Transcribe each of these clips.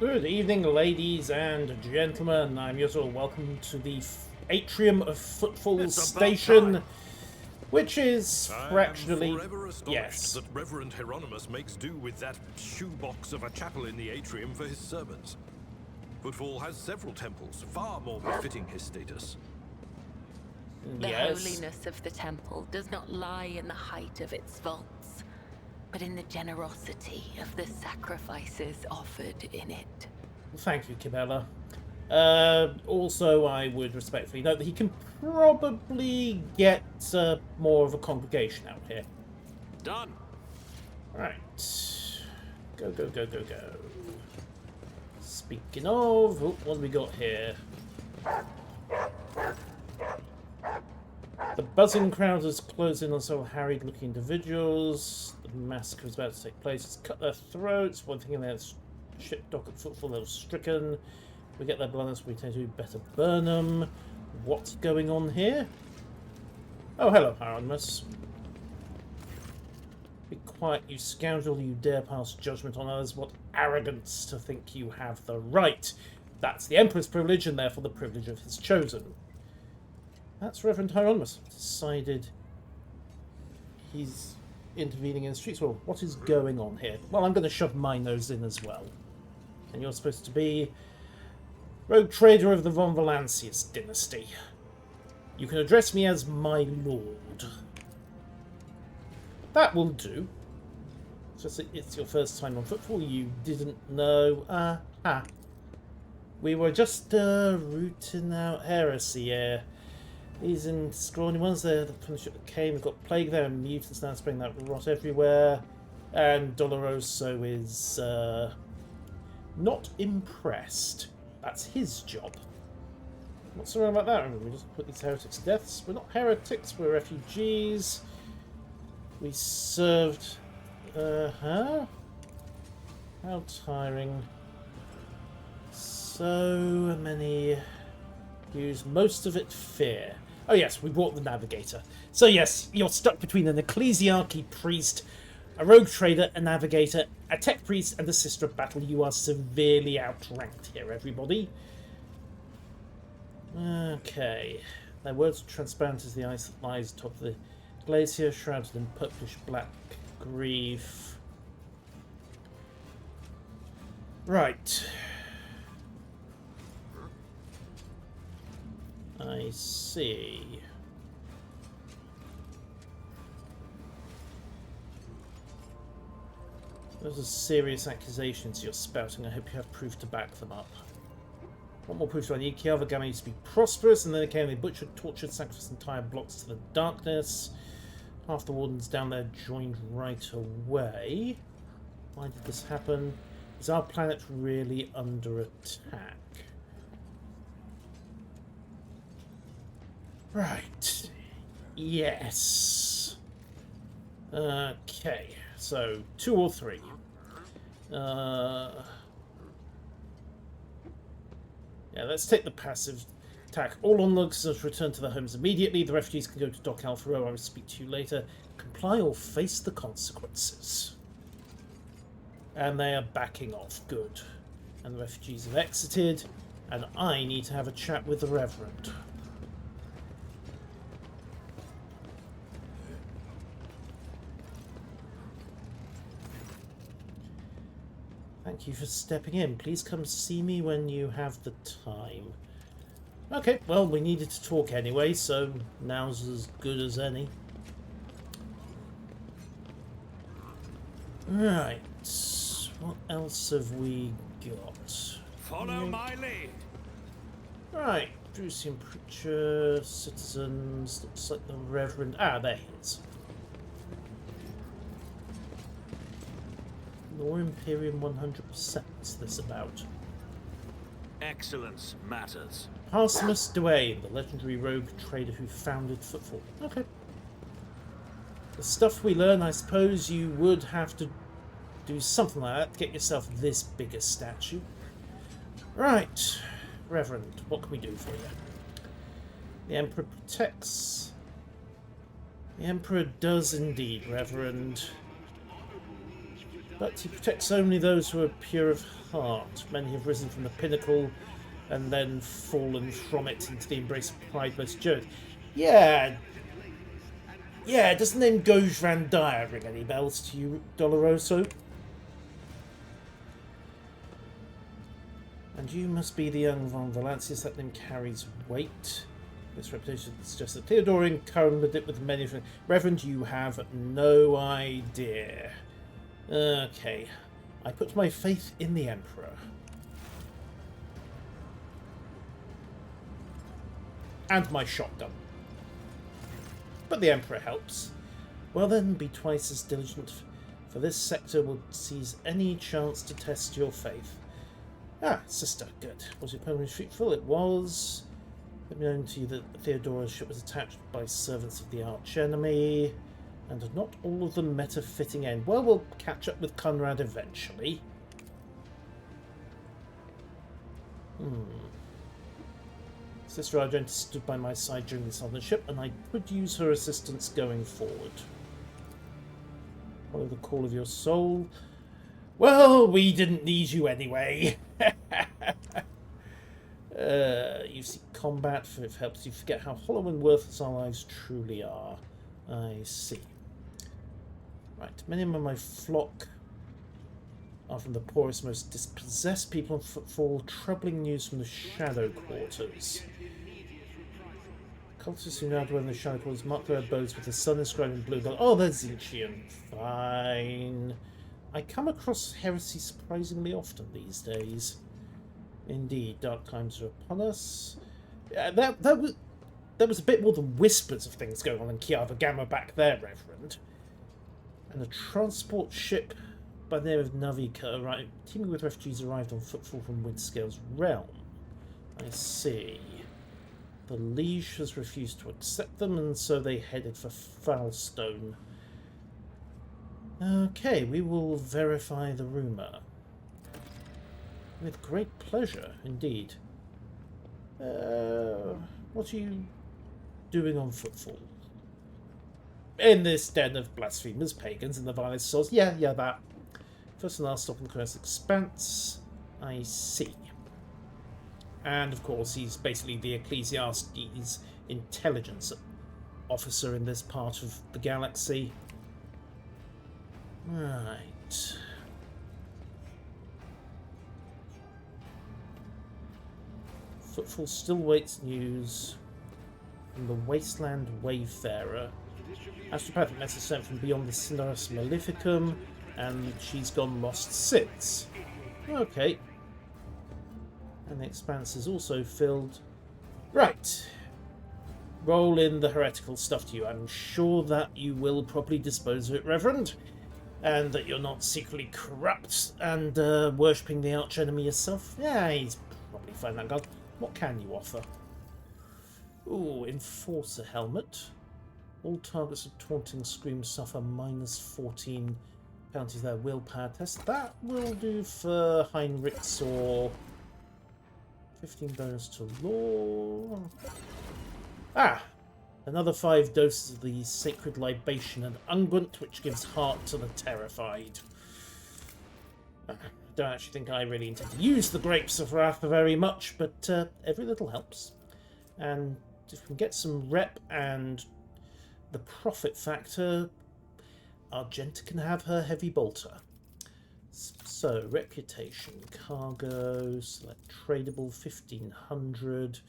Good evening, ladies and gentlemen. I'm yours all. Welcome to the atrium of Footfall Station, which is fractionally... Forever astonished that Reverend Hieronymus makes do with that shoebox of a chapel in the atrium for his sermons. Footfall has several temples, far more befitting his status. The Yes. holiness of the temple does not lie in the height of its vaults, but in the generosity of the sacrifices offered in it. Thank you, Cabela. Also, I would respectfully note that he can probably get more of a congregation out here. Done. Right. Go, go, go, go, go. Speaking of, what do we got here? The buzzing crowd is closing on several harried-looking individuals. The massacre is about to take place. It's cut their throats. One thing in their ship dock at Footfall, they were stricken. We get their blood, so we tend to better burn them. What's going on here? Oh, hello, Hieronymus. Be quiet, you scoundrel. You dare pass judgment on others. What arrogance to think you have the right. That's the Emperor's privilege, and therefore the privilege of his chosen. That's Reverend Hieronymus. Decided he's intervening in the streets. Well, what is going on here? Well, I'm going to shove my nose in as well. And you're supposed to be rogue trader of the von Valancius dynasty. You can address me as my lord. That will do. It's your first time on Footfall. You didn't know. We were just rooting out heresy here. These scrawny ones there from the ship that came, we've got plague there and mutants now spreading that rot everywhere. And Doloroso is not impressed. That's his job. What's wrong about that? Remember, we just put these heretics to death. We're not heretics, we're refugees. We served... How tiring. So many views, most of it fear. Oh yes, we brought the navigator. So yes, you're stuck between an ecclesiarchy priest, a rogue trader, a navigator, a tech priest, and a sister of battle. You are severely outranked here, everybody. Okay. Their words are transparent as the ice that lies atop the glacier, shrouded in purplish black grief. Right. I see. Those are serious accusations you're spouting. I hope you have proof to back them up. What more proof do I need? Kiava Gamma used to be prosperous, and then it came they butchered, tortured, sacrificed entire blocks to the darkness. Half the wardens down there joined right away. Why did this happen? Is our planet really under attack? Right. Yes. Okay. So, 2 or 3. Yeah, let's take the passive attack. All onlookers have returned to their homes immediately. The refugees can go to Dock Alpha Row. I will speak to you later. Comply or face the consequences. And they are backing off. Good. And the refugees have exited. And I need to have a chat with the Reverend. Thank you for stepping in. Please come see me when you have the time. Okay, well, we needed to talk anyway, so now's as good as any. Right. What else have we got? Follow my lead. Right. Drusian preacher, citizens. Looks like the Reverend. There he is. Law Imperium 100%. What's this about? Excellence matters. Parsimus Duane, the legendary rogue trader who founded Footfall. Okay. The stuff we learn, I suppose you would have to do something like that to get yourself this big a statue. Right. Reverend, what can we do for you? The Emperor protects. The Emperor does indeed, Reverend. But he protects only those who are pure of heart. Many have risen from the pinnacle and then fallen from it into the embrace of pride most joke. Yeah. Yeah, does the name Goj Van Dyer ring any bells to you, Doloroso? And you must be the young Von Valancius. That name carries weight. This reputation suggests that Theodorian current it with many... Reverend, you have no idea. Okay. I put my faith in the Emperor. And my shotgun. But the Emperor helps. Well then, be twice as diligent, for this sector will seize any chance to test your faith. Ah, sister, good. Was your permanent fruitful? It was. Let me know to you that Theodora's ship was attacked by servants of the archenemy, and not all of them met a fitting end. Well, we'll catch up with Conrad eventually. Sister Argenta stood by my side during the southern ship, and I could use her assistance going forward. Follow the call of your soul. Well, we didn't need you anyway. You see combat, for it helps you forget how hollow and worthless our lives truly are. I see. Right, many of my flock are from the poorest, most dispossessed people on Footfall. Troubling news from the Shadow Quarters. Cultists who now dwell in the Shadow Quarters mark their abodes with the sun inscribed in blue. Oh, there's Zinchian. Fine. I come across heresy surprisingly often these days. Indeed, dark times are upon us. There was a bit more than whispers of things going on in Kiava Gamma back there, Reverend. And a transport ship by the name of Navika, teeming with refugees, arrived on Footfall from Windscale's realm. I see. The Liege has refused to accept them, and so they headed for Foulstone. Okay, we will verify the rumour. With great pleasure, indeed. What are you doing on Footfall? In this den of blasphemers, pagans, and the vilest souls. Yeah, that. First and last stop on the Cursed Expanse. I see. And, of course, he's basically the Ecclesiastes intelligence officer in this part of the galaxy. Right. Footfall still waits news from the Wasteland Wayfarer. Astropathic message sent from beyond the Cineris Maleficum, and she's gone lost since. Okay. And the Expanse is also filled. Right. Roll in the heretical stuff to you. I'm sure that you will properly dispose of it, Reverend. And that you're not secretly corrupt and worshipping the archenemy yourself. Yeah, he's probably fine, that guy. What can you offer? Ooh, Enforcer Helmet. All targets of Taunting Scream suffer -14 penalties their willpower test. That will do for Heinrichs, or 15 bonus to law. Ah! Another 5 doses of the Sacred Libation and Unguent, which gives heart to the terrified. I don't actually think I really intend to use the Grapes of Wrath very much, but every little helps. And if we can get some rep and the profit factor, Argenta can have her heavy bolter. So, reputation, cargo, select tradable, 1500.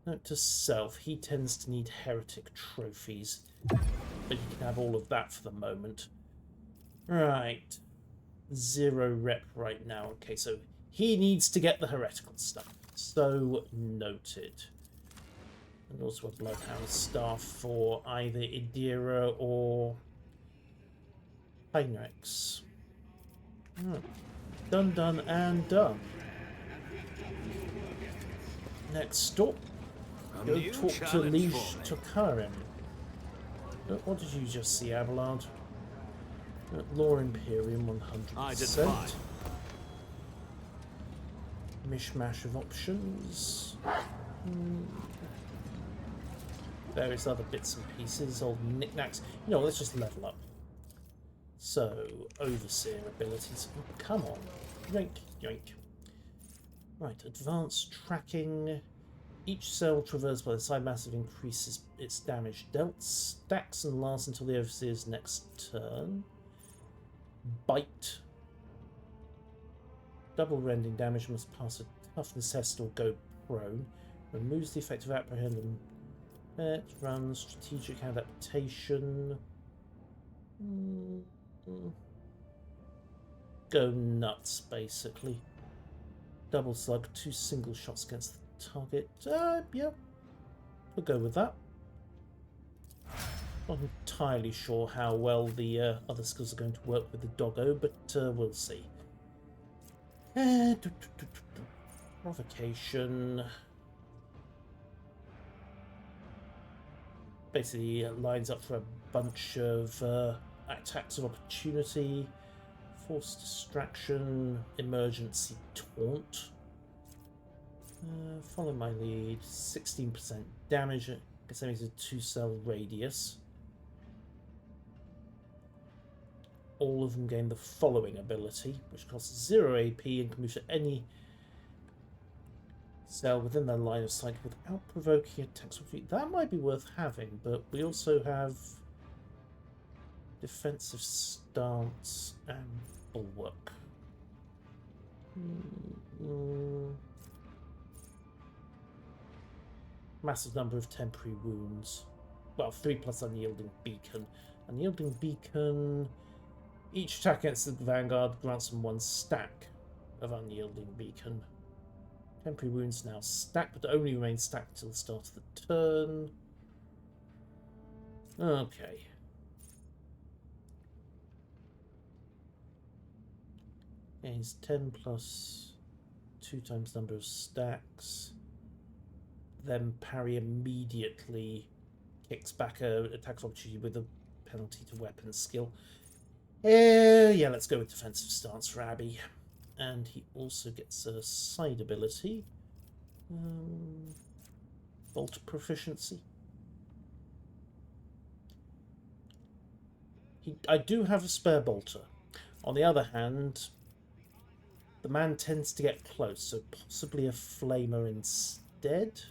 Note to self, he tends to need heretic trophies, but you can have all of that for the moment. Right. 0 rep right now. Okay, so he needs to get the heretical stuff. So noted. And also a Bloodhound staff for either Idira or Heinrichs. Done, done, and done. Next stop. Go talk to Liege Tokarin. What did you just see, Abelard? Law Imperium 100%. Mishmash of options. Various other bits and pieces, old knickknacks. You know, let's just level up. So, Overseer abilities. Oh, come on. Yoink, yoink. Right, advanced tracking. Each cell traversed by the side massive increases its damage dealt. Stacks and lasts until the Overseer's next turn. Bite. Double rending damage, must pass a toughness test or go prone. Removes the effect of apprehend and it runs strategic adaptation. Go nuts, basically. Double slug, 2 single shots against the target. Yeah, we'll go with that. Not entirely sure how well the other skills are going to work with the doggo, but we'll see. Provocation. Basically lines up for a bunch of attacks of opportunity, force distraction, emergency taunt. Follow my lead. 16% damage. I guess that means a 2-cell radius. All of them gain the following ability, which costs 0 AP and can move to any cell within their line of sight without provoking attacks. That might be worth having, but we also have defensive stance and bulwark. Massive number of temporary wounds. Well, 3 plus unyielding beacon. Unyielding beacon. Each attack against the Vanguard grants them 1 stack of unyielding beacon. Temporary wounds now stacked, but only remain stacked until the start of the turn. Okay. Yeah, he's 10 plus 2 times number of stacks. Then parry immediately kicks back a attack of opportunity with a penalty to weapon skill. Yeah, let's go with defensive stance for Abby. And he also gets a side ability. Bolt proficiency. I do have a spare bolter. On the other hand, the man tends to get close, so possibly a flamer instead.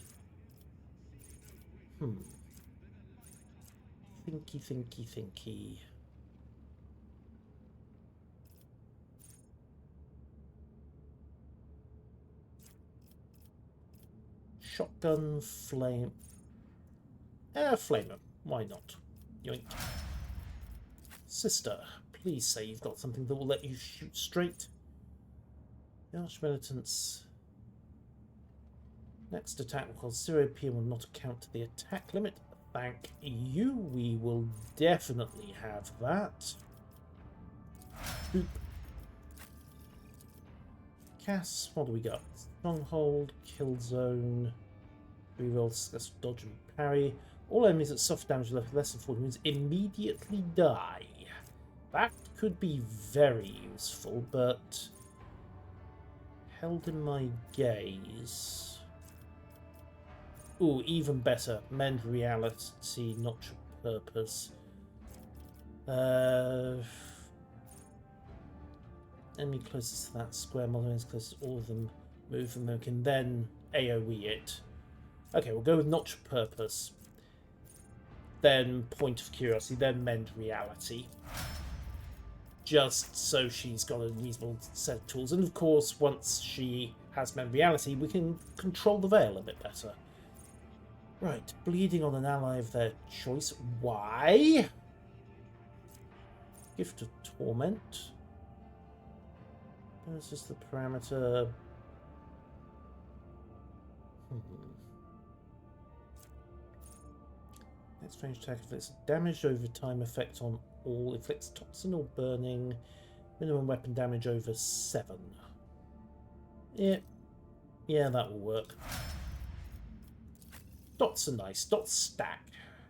Thinky. Shotgun, flame. Flamer. Why not? Yoink. Sister, please say you've got something that will let you shoot straight. The Archmilitant's next attack will cost 0 AP and will not account to the attack limit. Thank you. We will definitely have that. Boop. Cass, what do we got? Stronghold, kill zone, reroll, successful dodge and parry. All enemies that suffer damage left less than 40 wounds immediately die. That could be very useful, but held in my gaze. Ooh, even better. Mend reality, not your purpose. Enemy closest to that square, model enemies closest to all of them. Move them, and can then AoE it. Okay, we'll go with not your purpose. Then point of curiosity, then mend reality. Just so she's got a reasonable set of tools. And of course, once she has mend reality, we can control the veil a bit better. Right, bleeding on an ally of their choice. Why? Gift of Torment. This is the parameter. Next range attack inflicts damage over time effect on all. Inflicts toxin or burning. Minimum weapon damage over 7. Yeah, that will work. Dots are nice. Dots stack.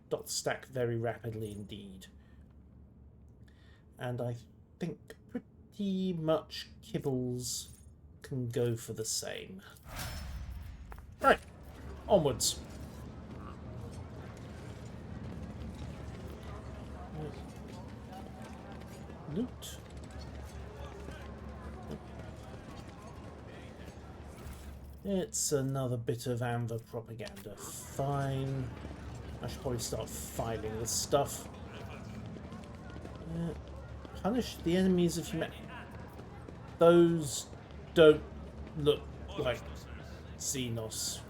Dots stack very rapidly indeed. And I think pretty much Kibbles can go for the same. Right, onwards. loot. It's another bit of Amber propaganda. Fine. I should probably start filing this stuff. Punish the enemies of humanity. Those don't look like Xenos.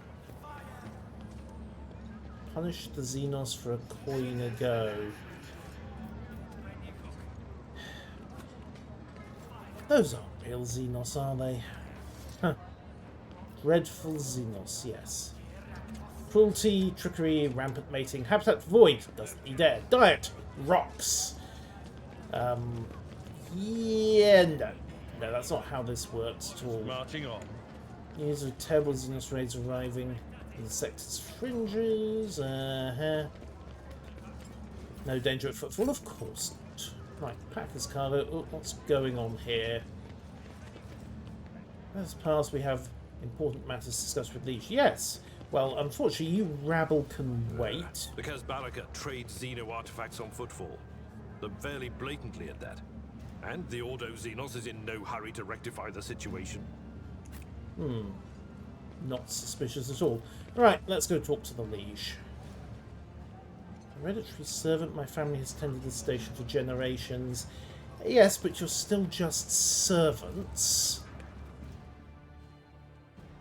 Punish the Xenos for a coin ago. Those aren't real Xenos, are they? Huh. Dreadful Xenos, yes. Cruelty, trickery, rampant mating, habitat void, doesn't he dare. Diet, rocks. Yeah, no. No, that's not how this works at all. Marching on. News of terrible Xenos raids arriving in the sector's fringes. No danger at Footfall, of course not. Right, Packer's cargo. Oh, what's going on here? As past, we have important matters to discuss with Liege. Yes. Well, unfortunately, you rabble can wait. Because Baraka trades Xeno artifacts on Footfall. Them fairly blatantly at that. And the Ordo Xenos is in no hurry to rectify the situation. Not suspicious at all. Right, let's go talk to the Liege. Hereditary servant, my family has tended the station for generations. Yes, but you're still just servants.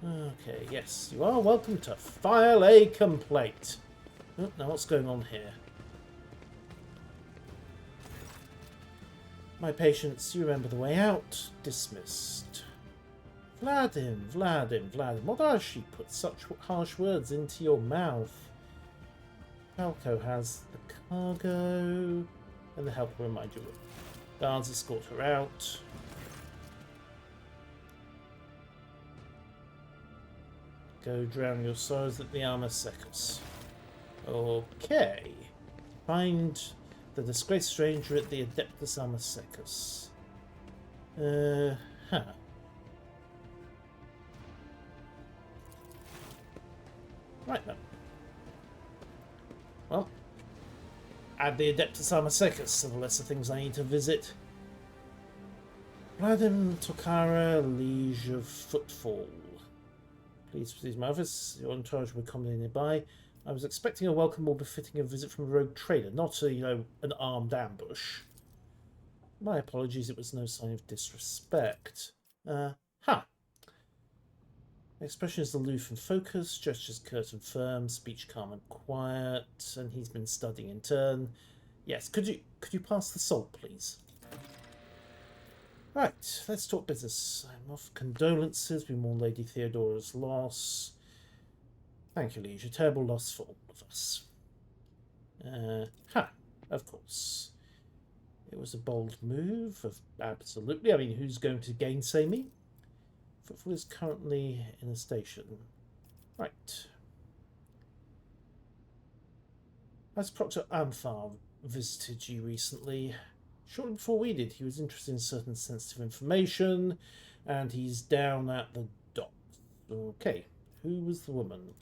Okay, yes, you are welcome to file a complaint. Oh, now what's going on here? My patience, you remember the way out. Dismissed. Vladim, what does she put such harsh words into your mouth? Falco has the cargo, and the help will remind you. Guards escort her out. Go drown your sorrows at the Arma Secus. Okay. Find the disgraced stranger at the Adeptus Arma Secus. Right then. Well, add the Adeptus Arma Secus to the list of things I need to visit. Vladim Tokara, Liege of Footfall. Please proceed my office. Your entourage will come nearby. I was expecting a welcome more befitting a visit from a rogue trader, not a, an armed ambush. My apologies, it was no sign of disrespect. Expression is aloof and focused, gestures curt and firm, speech calm and quiet, and he's been studying in turn. Yes, could you pass the salt, please? Right, let's talk business. I'm off condolences. We mourn Lady Theodora's loss. Thank you, Liege. A terrible loss for all of us. Of course. It was a bold move. Absolutely. I mean, who's going to gainsay me? Footfall is currently in a station. Right. As Proctor Amphar visited you recently, shortly before we did, he was interested in certain sensitive information, and he's down at the docks. Okay, who was the woman?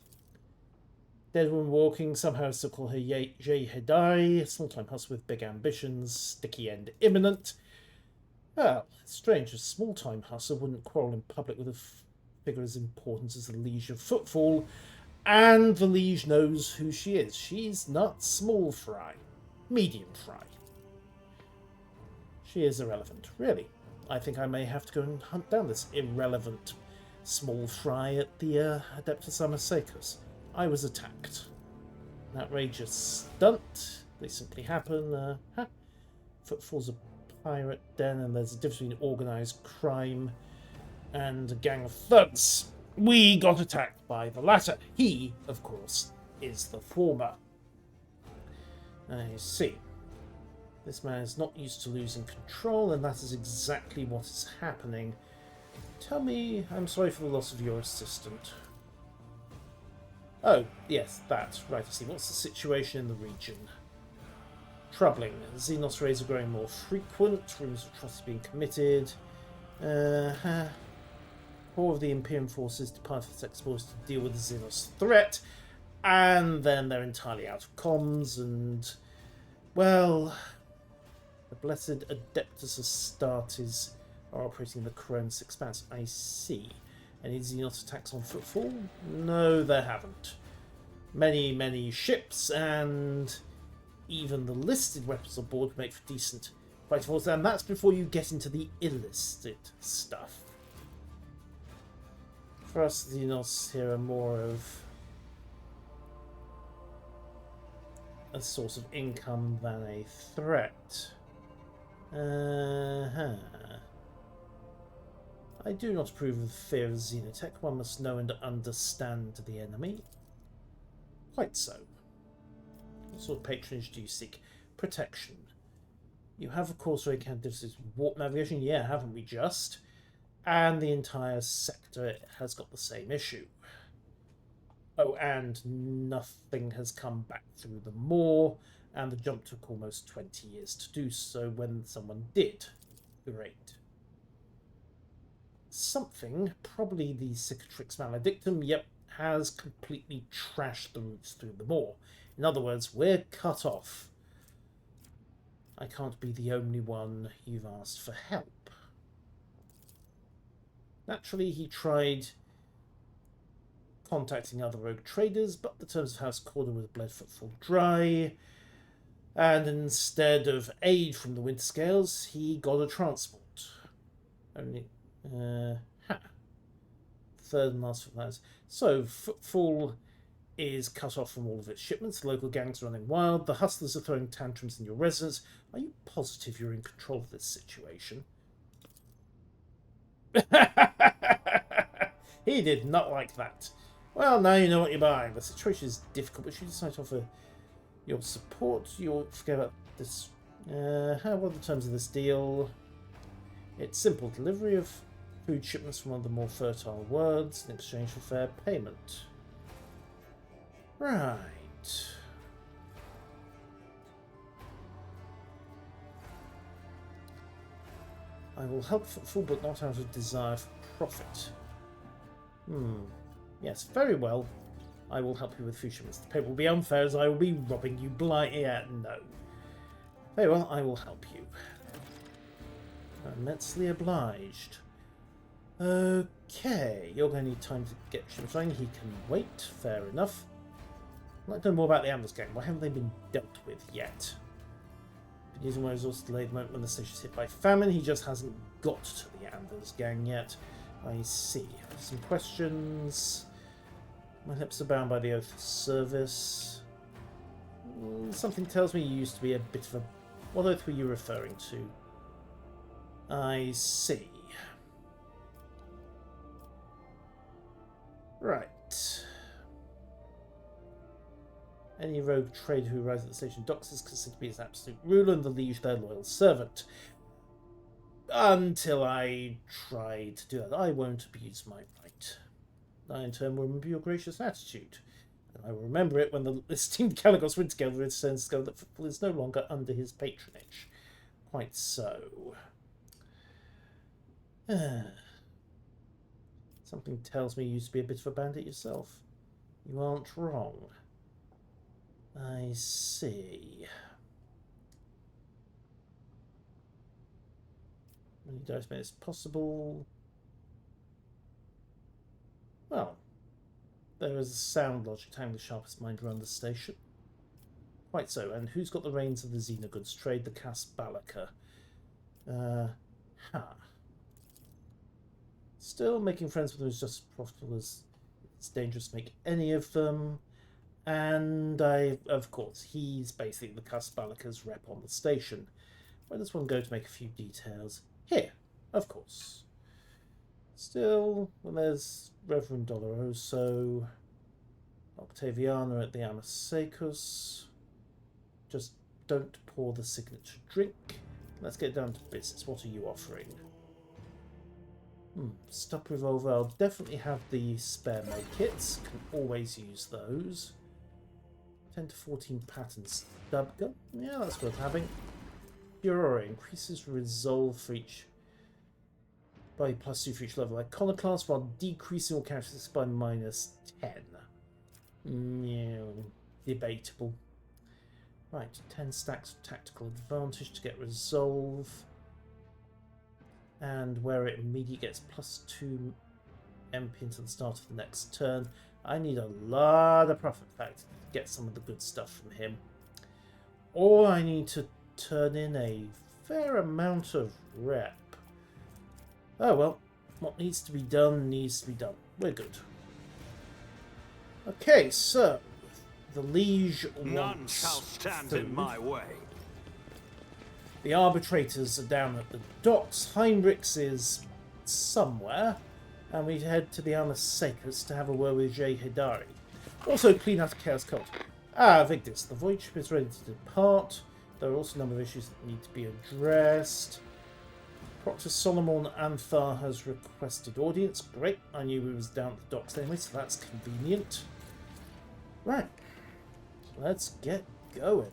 Dead woman walking, somehow still call her Jay Hedai, small-time hustler with big ambitions, sticky end imminent. Well, it's strange, a small-time hustler wouldn't quarrel in public with a figure as important as the Liege of Footfall, and the Liege knows who she is. She's not small fry, medium fry. She is irrelevant, really. I think I may have to go and hunt down this irrelevant small fry at the Adeptus Arma Secus. I was attacked. An outrageous stunt. They simply happen. Footfall's a pirate den, and there's a difference between organised crime and a gang of thugs. We got attacked by the latter. He, of course, is the former. I see. This man is not used to losing control, and that is exactly what is happening. Tell me, I'm sorry for the loss of your assistant. Oh, yes, that. Right, I see. What's the situation in the region? Troubling. Xenos raids are growing more frequent. Rumours of atrocities being committed. Core of the Imperium forces depart for exposed to deal with the Xenos threat. And then they're entirely out of comms and... well... The blessed Adeptus Astartes are operating in the Cronus Expanse. I see. Any Xenos attacks on Footfall? No, there haven't. Many, many ships and even the listed weapons on board make for decent fighting force, and that's before you get into the illisted stuff. For us, the Xenos here are more of a source of income than a threat. I do not approve of the fear of Xenotech. One must know and understand the enemy. Quite so. What sort of patronage do you seek? Protection. You have, of course, already encountered difficulties with warp navigation. Yeah, haven't we just? And the entire sector has got the same issue. Oh, and nothing has come back through the Maw, and the jump took almost 20 years to do so when someone did. Great. Something, probably the Cicatrix Maledictum, yep, has completely trashed the routes through the Maw. In other words, we're cut off. I can't be the only one you've asked for help. Naturally, he tried contacting other rogue traders, but the terms of House Corder would have bled Footfall dry, and instead of aid from the Winterscales, he got a transport. Only, third and last of that. So, Footfall is cut off from all of its shipments, the local gangs are running wild, the hustlers are throwing tantrums in your residence. Are you positive you're in control of this situation? He did not like that. Well, now you know what you're buying. The situation is difficult, but you decide to offer your support. You'll forget about this. What are the terms of this deal? It's simple delivery of food shipments from one of the more fertile worlds in exchange for fair payment. Right. I will help Footfall, but not out of desire for profit. Yes, very well. I will help you with food shipments. The payment will be unfair as I will be robbing you blind. Yeah, no. Very well, I will help you. Immensely obliged. Okay, you're going to need time to get ships running. He can wait. Fair enough. I'd like to know more about the Amber's gang. Why haven't they been dealt with yet? Been using my resources to delay the moment when the station's hit by famine. He just hasn't got to the Amber's gang yet. I see. Some questions. My lips are bound by the oath of service. Something tells me you used to be a bit of a... What oath were you referring to? I see. Right. Any rogue trader who arrives at the station docks is considered to be his absolute ruler and the liege their loyal servant. Until I try to do that, I won't abuse my right. I in turn will remember your gracious attitude. And I will remember it when the esteemed Caligos Winterscale returns to discover that Footfall is no longer under his patronage. Quite so. Something tells me you used to be a bit of a bandit yourself. You aren't wrong. I see. Many dice made as possible. Well, there is a sound logic to having the sharpest mind run the station. Quite so. And who's got the reins of the Xenogoods trade? The Casbalica. Still, making friends with them is just as profitable as it's dangerous to make any of them. And of course, he's basically the Casbalica's rep on the station. Where does one go to make a few details? Here, of course. Still, when there's Reverend Doloroso, Octaviana at the Amasecus, just don't pour the signature drink. Let's get down to business. What are you offering? Stop revolver. I'll definitely have the spare med kits. Can always use those. 10 to 14 patterns. Stub gun? Yeah, that's worth having. Furore increases resolve for each by +2 for each level iconoclast while decreasing all characteristics by -10. Debatable. Right, 10 stacks of tactical advantage to get resolve. And where it immediately gets +2 MP until the start of the next turn. I need a lot of profit fact to get some of the good stuff from him. Or I need to turn in a fair amount of rep. Oh well, what needs to be done needs to be done. We're good. Okay, so the liege wants None shall stand in my way. The arbitrators are down at the docks. Heinrichs is somewhere. And we head to the Anasakas to have a word with Jay Hidari. Also clean out a Chaos Cult. Ah, Vigdis, the void ship is ready to depart. There are also a number of issues that need to be addressed. Proctor Solomon Anthar has requested audience. Great, I knew he was down at the docks anyway, so that's convenient. Right, let's get going.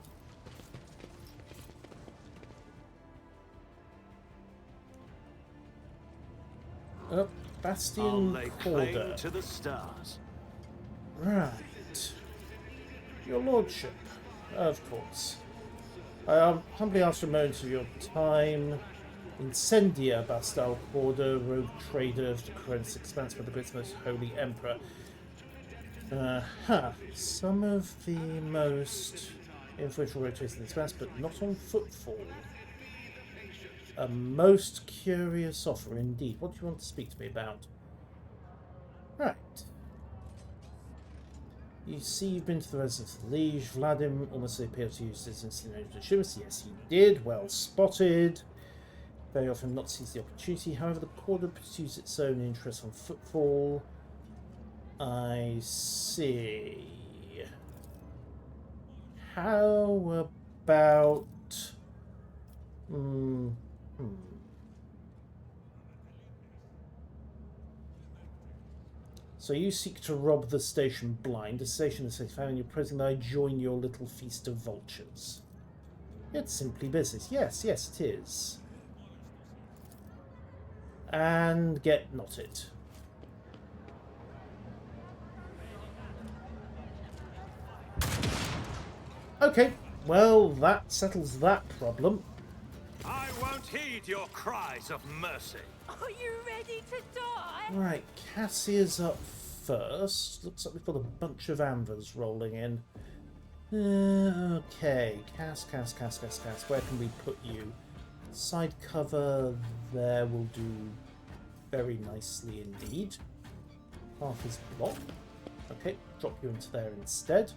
Oh, Bastian lay Corder. claim to the stars. Right. Your lordship, of course. I humbly ask for a moment of your time. Incendia Bastal Corder, rogue trader of the Correns Expanse by the Great Most Holy Emperor. Some of the most influential rotators in the Expanse, but not on Footfall. A most curious offer indeed. What do you want to speak to me about? Right. You see, you've been to the residence of the Liege. Vladim almost appeared to use his incinerator assurance. Yes, he did. Well spotted. Very often not sees the opportunity. However, the Quarter pursues its own interest on Footfall. I see. How about... So you seek to rob the station blind. The station is safe, and you're proposing that I join your little feast of vultures. It's simply business. Yes, yes, it is. And get knotted. Okay, well, that settles that problem. I won't heed your cries of mercy. Are you ready to die? Right, Cassia's up first. Looks like we've got a bunch of Anvers rolling in. Okay, Cass. Where can we put you? Side cover there will do very nicely indeed. Half his block. Okay, drop you into there instead.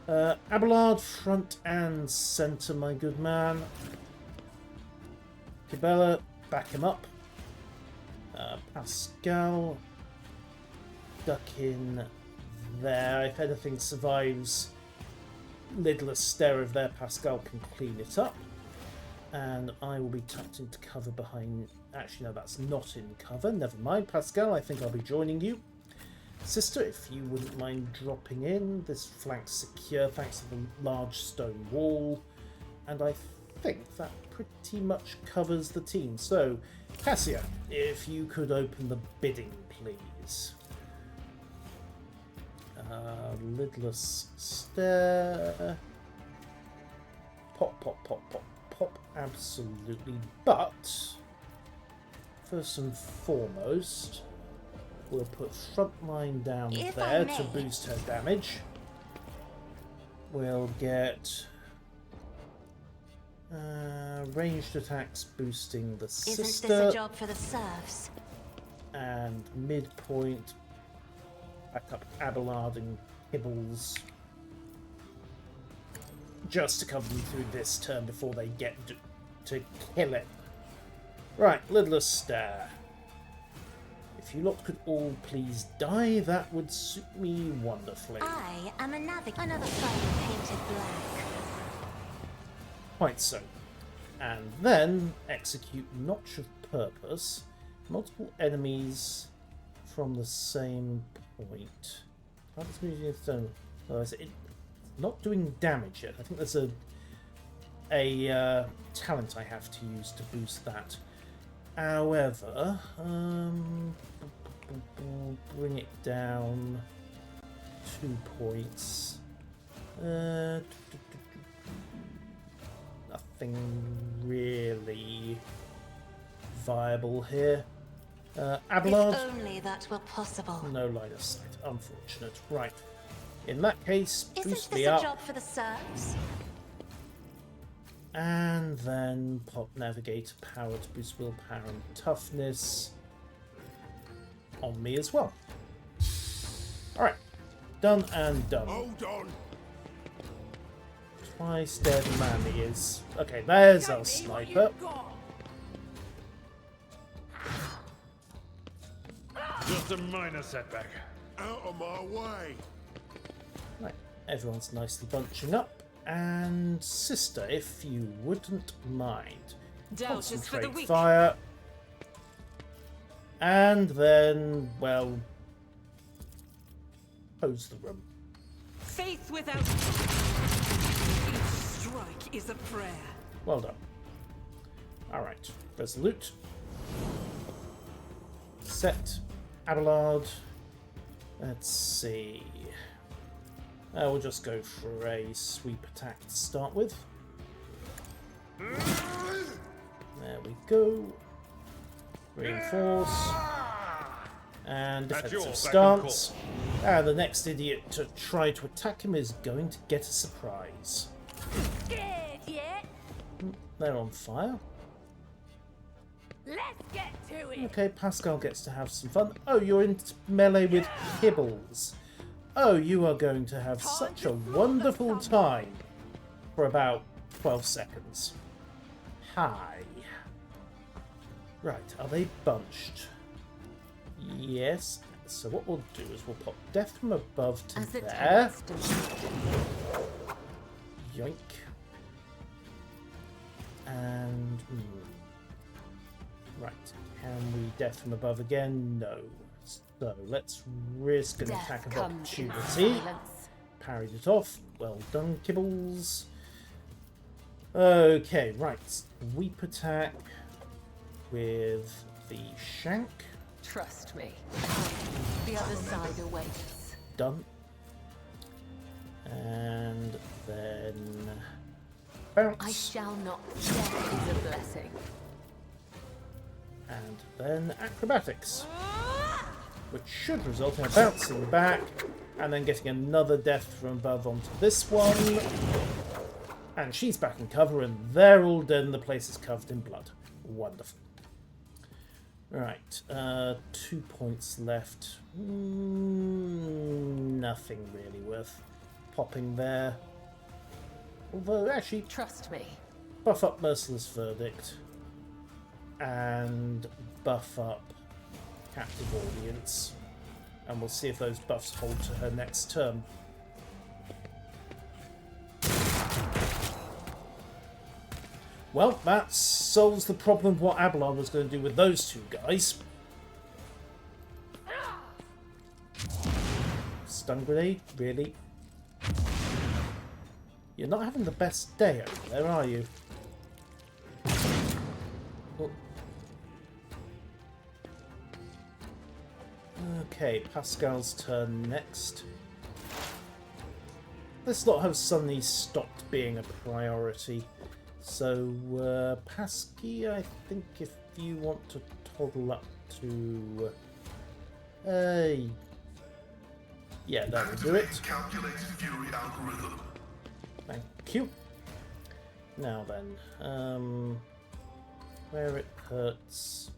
Abelard, front and centre, my good man. Cabela, back him up. Pascal, duck in there. If anything survives Little Aster of there, Pascal can clean it up. And I will be tucked into cover behind... Actually, no, that's not in cover. Never mind, Pascal. I think I'll be joining you. Sister, if you wouldn't mind dropping in. This flank's secure thanks to the large stone wall. And I think that pretty much covers the team. So, Cassia, if you could open the bidding, please. Lidless stare. Pop. Absolutely. But, first and foremost, we'll put Frontline down there to boost her damage. We'll get ranged attacks boosting the sister. Isn't this a job for the serfs? And midpoint, back up Abelard and Kibbles. Just to cover them through this turn before they get to kill it. Right, Little Aster. If you lot could all please die, that would suit me wonderfully. I am a navigator. Another fire painted black. Quite so. And then execute Notch of Purpose. Multiple enemies from the same point. How does moving its own? It's not doing damage yet. I think there's a talent I have to use to boost that. However, bring it down 2 points. nothing really viable here. Abelard? If only that were possible. No line of sight. Unfortunate. Right. In that case, Isn't boost me this a up. job for the serfs? And then pop Navigator power to boost willpower and toughness on me as well. Alright. Done and done. Hold on. Twice dead man he is. Okay, there's our sniper. Just a minor setback. Out of my way. Right, everyone's nicely bunching up. And sister, if you wouldn't mind, Doubt is for the concentrate weak. fire. And then, well, close the room. Faith without each strike is a prayer. Well done. Alright, resolute. Set. Abelard. Let's see. We'll just go for a sweep attack to start with. There we go. Reinforce. And defensive stance. And the next idiot to try to attack him is going to get a surprise. Scared yet? They're on fire. Let's get to it. Okay, Pascal gets to have some fun. Oh, you're in melee with Kibbles. Oh, you are going to have such a wonderful time for about 12 seconds. Hi. Right, are they bunched? Yes. So what we'll do is we'll pop Death from Above to As it there. tends to be. Yoink. And... Right, can we Death from Above again? No. So let's risk an Death attack of comes in opportunity. silence. Parried it off. Well done, Kibbles. Okay, right. Sweep attack with the shank. Trust me. The other side awaits. Done. And then bounce. I shall not. Death is a blessing. And then acrobatics, which should result in a bouncing back and then getting another Death from Above onto this one. And she's back in cover, and they're all dead, and the place is covered in blood. Wonderful. Right, 2 points left. Nothing really worth popping there. Although, actually, Trust me. buff up Merciless Verdict and buff up Captive Audience, and we'll see if those buffs hold to her next turn. Well, that solves the problem of what Abelard was going to do with those two guys. Stun grenade? Really? You're not having the best day over there, are you? Oh. Okay, Pascal's turn next. Let's not have suddenly stopped being a priority. So, Pasky, I think if you want to toggle up to... yeah, that will do it. Calculated fury algorithm. Thank you. Now then, where it hurts,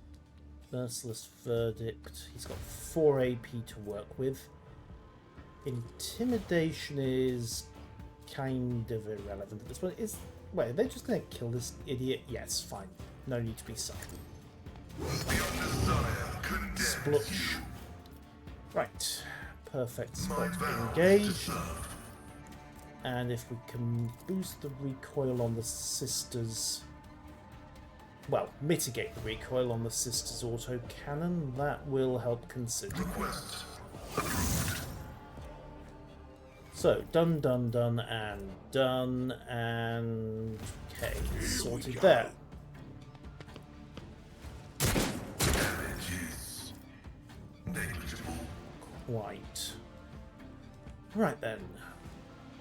Merciless Verdict. He's got 4 AP to work with. Intimidation is kind of irrelevant at this point. Wait, are they just going to kill this idiot? Yes, fine. No need to be sulky. Splutch. Right. Perfect spot engaged. And if we can boost the recoil on the sisters... Well, mitigate the recoil on the sisters' autocannon, that will help considerably. So, done, done, done, and done, and... Okay, sorted there. Damage is negligible. Quite. Right then.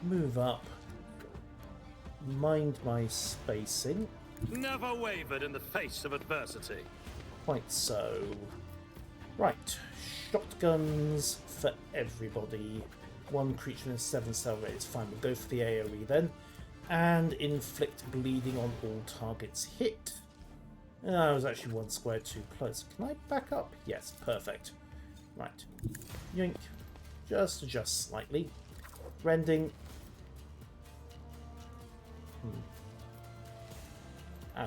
Move up. mind my spacing. Never wavered in the face of adversity. Quite so. Right, shotguns for everybody. One creature in a 7-cell raise. Fine, we'll go for the AoE then. And inflict bleeding on all targets hit. I was actually one square too close. Can I back up? Yes, perfect. Right. Yoink. Just adjust slightly. Rending.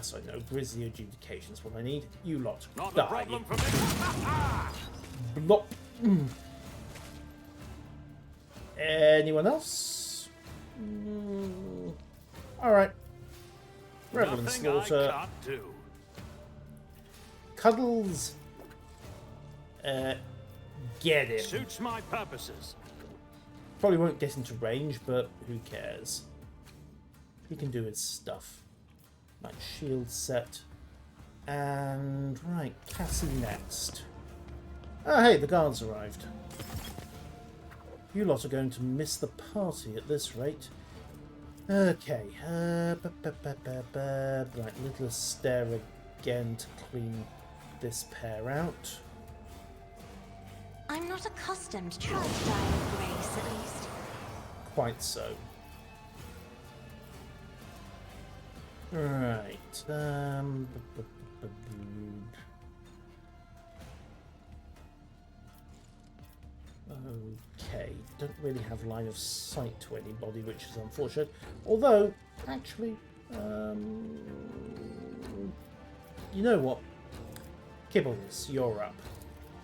So no, Grizzly Adjudication's what I need. You lot. Not die. a problem for me. Blop. Anyone else? Alright. Reverend Nothing I Slaughter. can't do. Cuddles. Get him. Suits my purposes. Probably won't get into range, but who cares? He can do his stuff. Right, shield set. And, right, Cassie next. Oh, hey, the guards arrived. You lot are going to miss the party at this rate. Okay. Right, little stare again to clean this pair out. I'm not accustomed to try to die with grace, at least. Quite so. Right. Okay. Don't really have line of sight to anybody, which is unfortunate. Although, actually, you know what? Kibbles, you're up.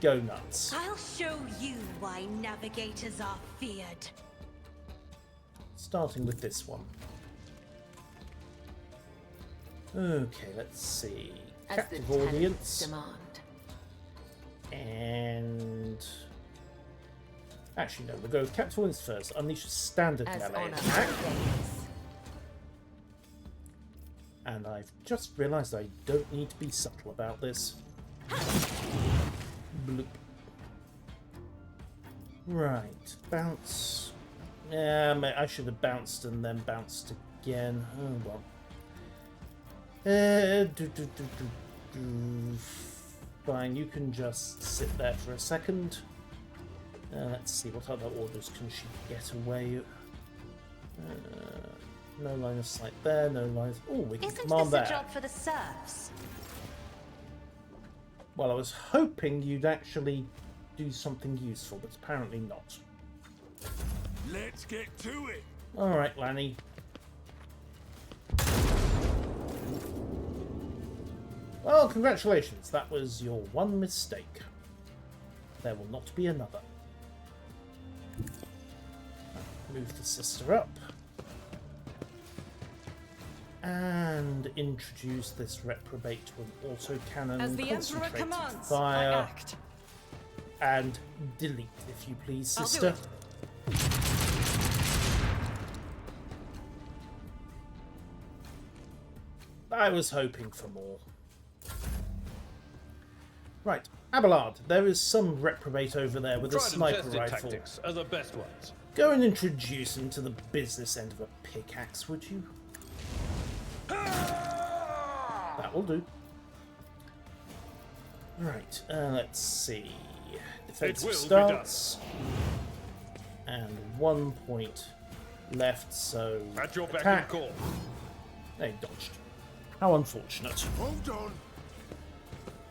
Go nuts. I'll show you why navigators are feared. Starting with this one. Okay, let's see. As Captive the tenants audience. demand. And... Actually, no, we'll go with Captive audience first. Unleash a standard As melee honor attack. ordains. And I've just realised I don't need to be subtle about this. Bloop. Right, bounce. Yeah, I should have bounced and then bounced again. Oh well. Fine, you can just sit there for a second. Let's see, what other orders can she get away? No line of sight there, no lines. Oh, we can Isn't command this there. a job for the serfs? Well, I was hoping you'd actually do something useful, but apparently not. Let's get to it. Alright, Lanny. Well, congratulations. That was your one mistake. There will not be another. Move the sister up. And introduce this reprobate to an autocannon. As the Emperor Concentrated commands, I fire. act. And delete, if you please, I'll do sister. it. I was hoping for more. Right, Abelard, there is some reprobate over there with a Tried and sniper tested rifle. tactics are the best ones. Go and introduce him to the business end of a pickaxe, would you? That will do. Right, let's see. Defensive will be stance. And 1 point left, so At your beck and attack. call. They dodged. How unfortunate. Hold on.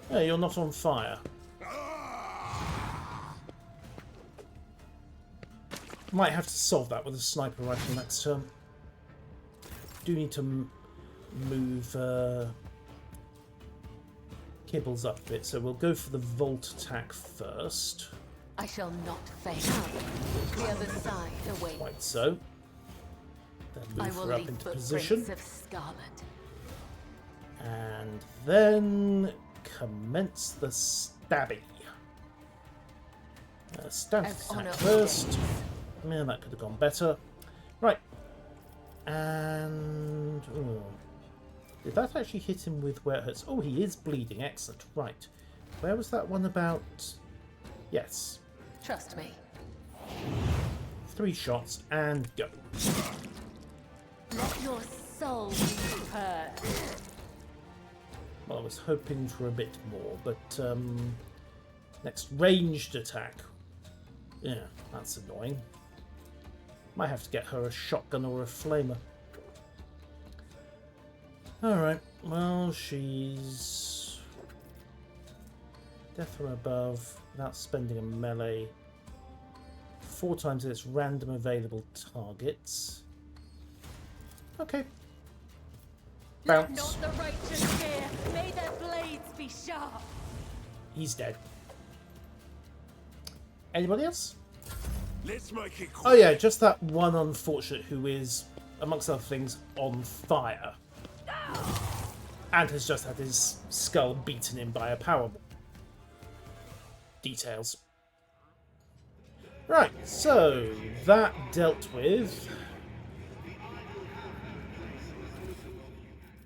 Hey, you're not on fire. Might have to solve that with a sniper rifle next turn. Do need to move Kibbles up a bit, so we'll go for the Volt attack first. I shall not fail. The other side awaits. Quite so. Then I move will her up leave into footprints position. of scarlet. And then commence the stabbing. Standard As attack honor first. Man, that could have gone better. Right. And... oh. Did that actually hit him with where it hurts? Oh, he is bleeding. Excellent. Right. Where was that one about? Yes. Trust me. 3 shots and go. Let your soul hurt. Well, I was hoping for a bit more, but next ranged attack. Yeah, that's annoying. Might have to get her a shotgun or a flamer. Alright, well, she's death from above without spending a melee. 4 times its random available targets. Okay. Bounce. Not the righteous fear. May their blades be sharp. He's dead. Anybody else? Let's make it quick. Oh yeah, just that one unfortunate who is, amongst other things, on fire. And has just had his skull beaten in by a powerball. Details. Right, so that dealt with.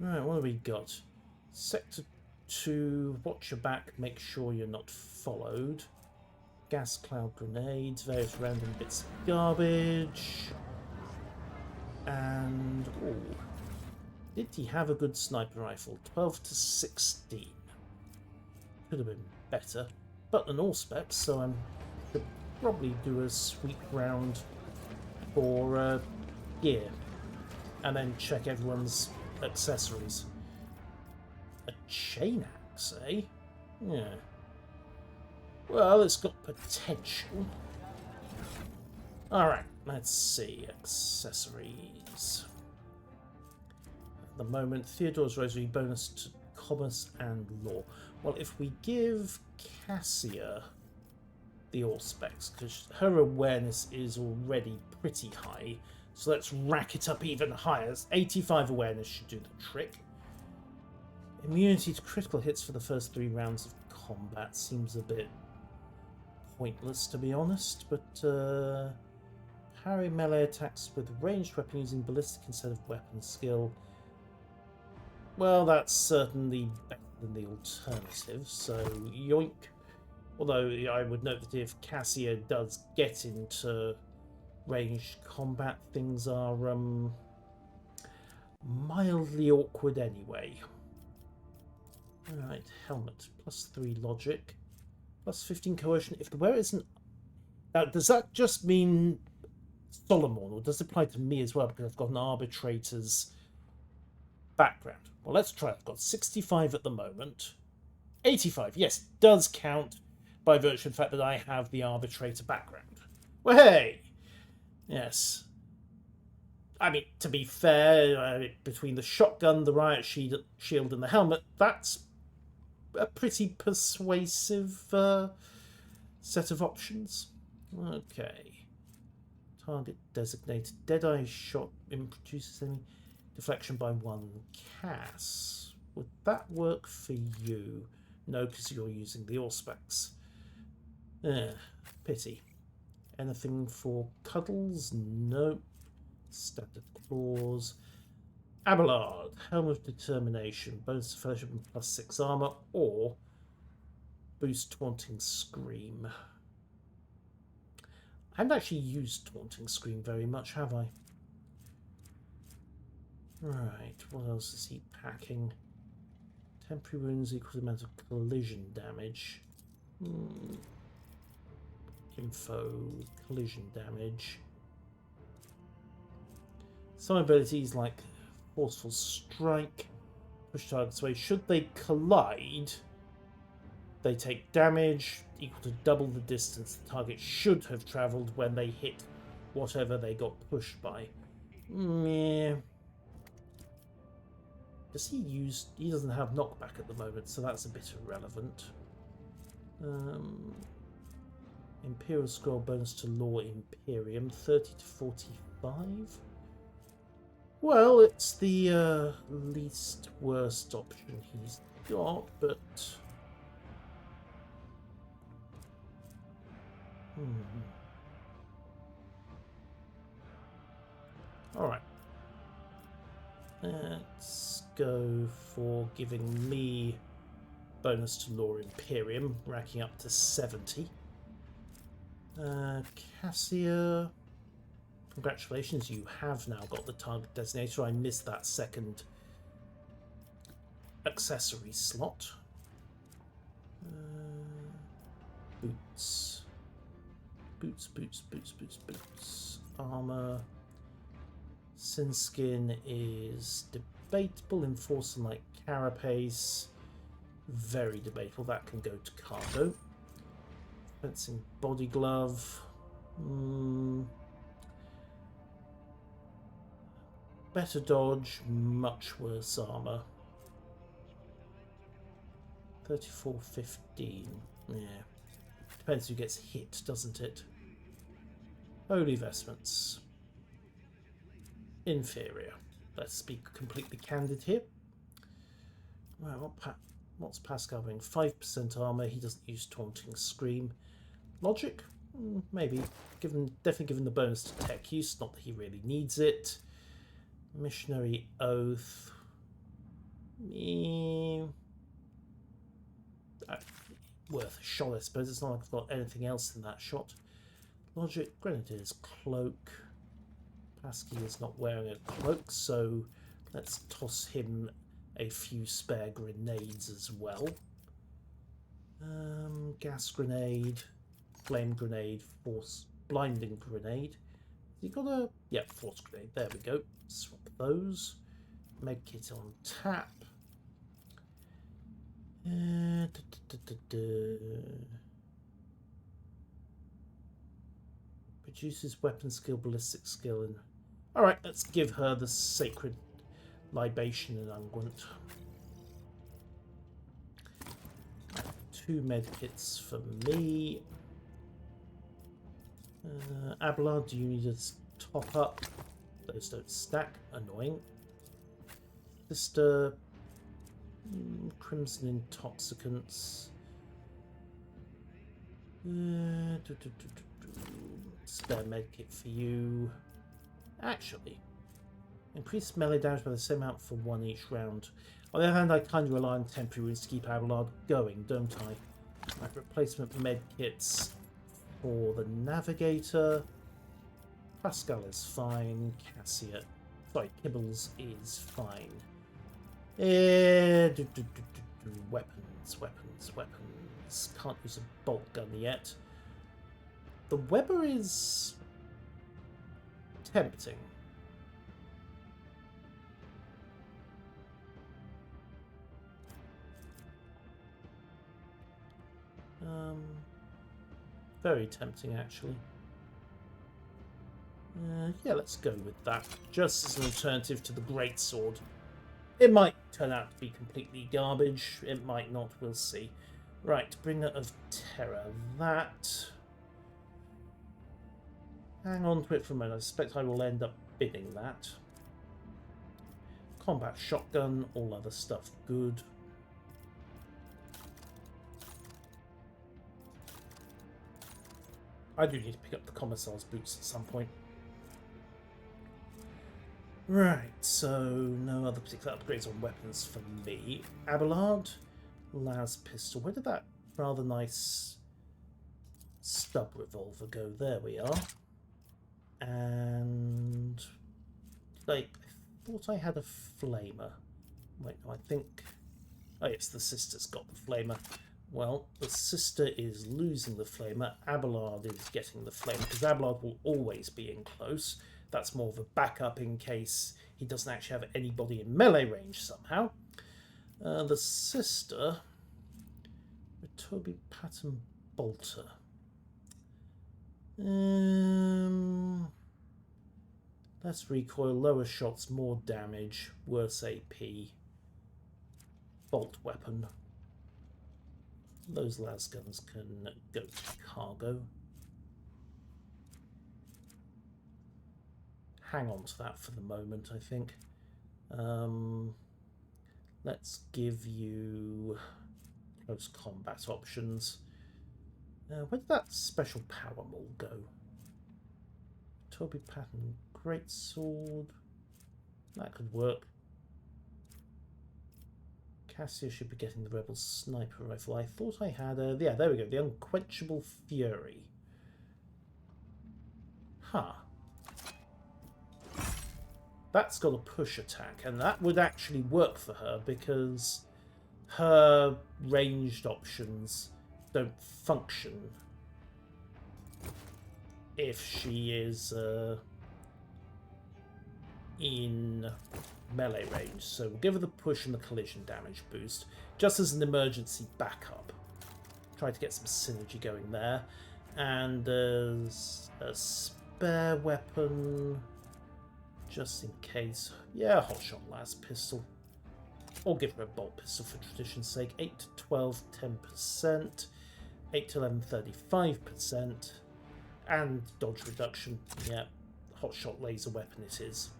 Right, what have we got? Sector 2, watch your back, make sure you're not followed. Gas cloud grenades, various random bits of garbage. And, ooh, did he have a good sniper rifle? 12 to 16. Could have been better. But an all specs, so I could probably do a sweep round for gear. And then check everyone's accessories. A chain axe, eh? Yeah. Well, it's got potential. Alright, let's see. Accessories. At the moment, Theodore's Rosary bonus to commerce and law. Well, if we give Cassia the Auspex, because her awareness is already pretty high, so let's rack it up even higher. 85 awareness should do the trick. Immunity to critical hits for the first 3 rounds of combat seems a bit pointless, to be honest, but parry melee attacks with ranged weapon using ballistic instead of weapon skill. Well, that's certainly better than the alternative, so yoink. Although I would note that if Cassia does get into ranged combat, things are mildly awkward anyway. Alright, helmet. +3 logic. +15 coercion. If the wearer isn't... Now, does that just mean Solomon, or does it apply to me as well, because I've got an arbitrator's background? Well, let's try it. I've got 65 at the moment. 85, yes, does count by virtue of the fact that I have the arbitrator background. Well, hey! Yes. I mean, to be fair, between the shotgun, the riot shield, and the helmet, that's a pretty persuasive set of options. Okay. Target designated. Deadeye shot produces enemy deflection by 1 Cass. Would that work for you? No, because you're using the Auspex. Pity. Anything for cuddles? Nope. Standard claws. Abelard, Helm of Determination, bonus to fellowship and +6 armor, or boost Taunting Scream. I haven't actually used Taunting Scream very much, have I? Right, what else is he packing? Temporary wounds equal to the amount of collision damage. Info, collision damage. Some abilities like Forceful Strike, push targets away. Should they collide, they take damage equal to double the distance the target should have travelled when they hit whatever they got pushed by. Yeah. Does he use... He doesn't have knockback at the moment, so that's a bit irrelevant. Imperial Scroll bonus to Law Imperium, 30 to 45. Well, it's the least worst option he's got, but... Alright. Let's go for giving me bonus to Law Imperium, racking up to 70. Cassia... Congratulations, you have now got the target designator. I missed that second accessory slot. Boots. Boots, boots, boots, boots, boots. Armor. Sin skin is debatable. Enforcer like carapace. Very debatable. That can go to cargo. Fencing body glove. Better dodge, much worse armor. 34.15. Yeah. Depends who gets hit, doesn't it? Holy vestments. Inferior. Let's be completely candid here. Right, what's Pascal doing? 5% armor. He doesn't use taunting scream. Logic? Maybe. Definitely given the bonus to tech use. Not that he really needs it. Missionary oath. Worth a shot, I suppose. It's not like I've got anything else in that shot. Logic, Grenadier's cloak. Pasky is not wearing a cloak, so let's toss him a few spare grenades as well. Gas grenade, flame grenade, force blinding grenade. Has he got a... yeah, force grenade. There we go. Swap those. Medkit on tap. Produces weapon skill, ballistic skill, and... alright, let's give her the sacred libation and unguent. 2 medkits for me. Abelard, do you need a top up? Those don't stack. Annoying. Sister... Crimson Intoxicants. Spare medkit for you. Actually, increase melee damage by the same amount for 1 each round. On the other hand, I kind of rely on temporary wounds to keep Abelard going, don't I? Right, replacement medkits for the Navigator. Pascal is fine. Cassia, sorry, Kibbles is fine. Weapons, weapons, weapons. Can't use a bolt gun yet. The Weber is tempting. Very tempting, actually. Yeah, let's go with that. Just as an alternative to the Greatsword. It might turn out to be completely garbage. It might not. We'll see. Right, Bringer of Terror. That... hang on to it for a moment. I suspect I will end up bidding that. Combat shotgun. All other stuff good. I do need to pick up the Commissar's boots at some point. Right, so no other particular upgrades on weapons for me. Abelard, Las pistol. Where did that rather nice stub revolver go? There we are. And I thought I had a flamer. Wait, no, I think... oh yes, the sister's got the flamer. Well, the sister is losing the flamer. Abelard is getting the flamer, because Abelard will always be in close. That's more of a backup in case he doesn't actually have anybody in melee range somehow. The sister... Toby Patton Bolter. Less recoil, lower shots, more damage, worse AP. Bolt weapon. Those las guns can go to cargo. Hang on to that for the moment, I think. Let's give you close combat options. Where did that special power maul go? Toby Patton Greatsword. That could work. Cassia should be getting the Rebel Sniper Rifle. I thought I had a... yeah, there we go. The Unquenchable Fury. Huh. That's got a push attack, and that would actually work for her because her ranged options don't function if she is in melee range. So we'll give her the push and the collision damage boost just as an emergency backup. Try to get some synergy going there. And as a spare weapon, just in case, yeah, hotshot las pistol, or give her a bolt pistol for tradition's sake. 8 to 12, 10%, 8 to 11, 35%, and dodge reduction. Yeah, hotshot laser weapon it is.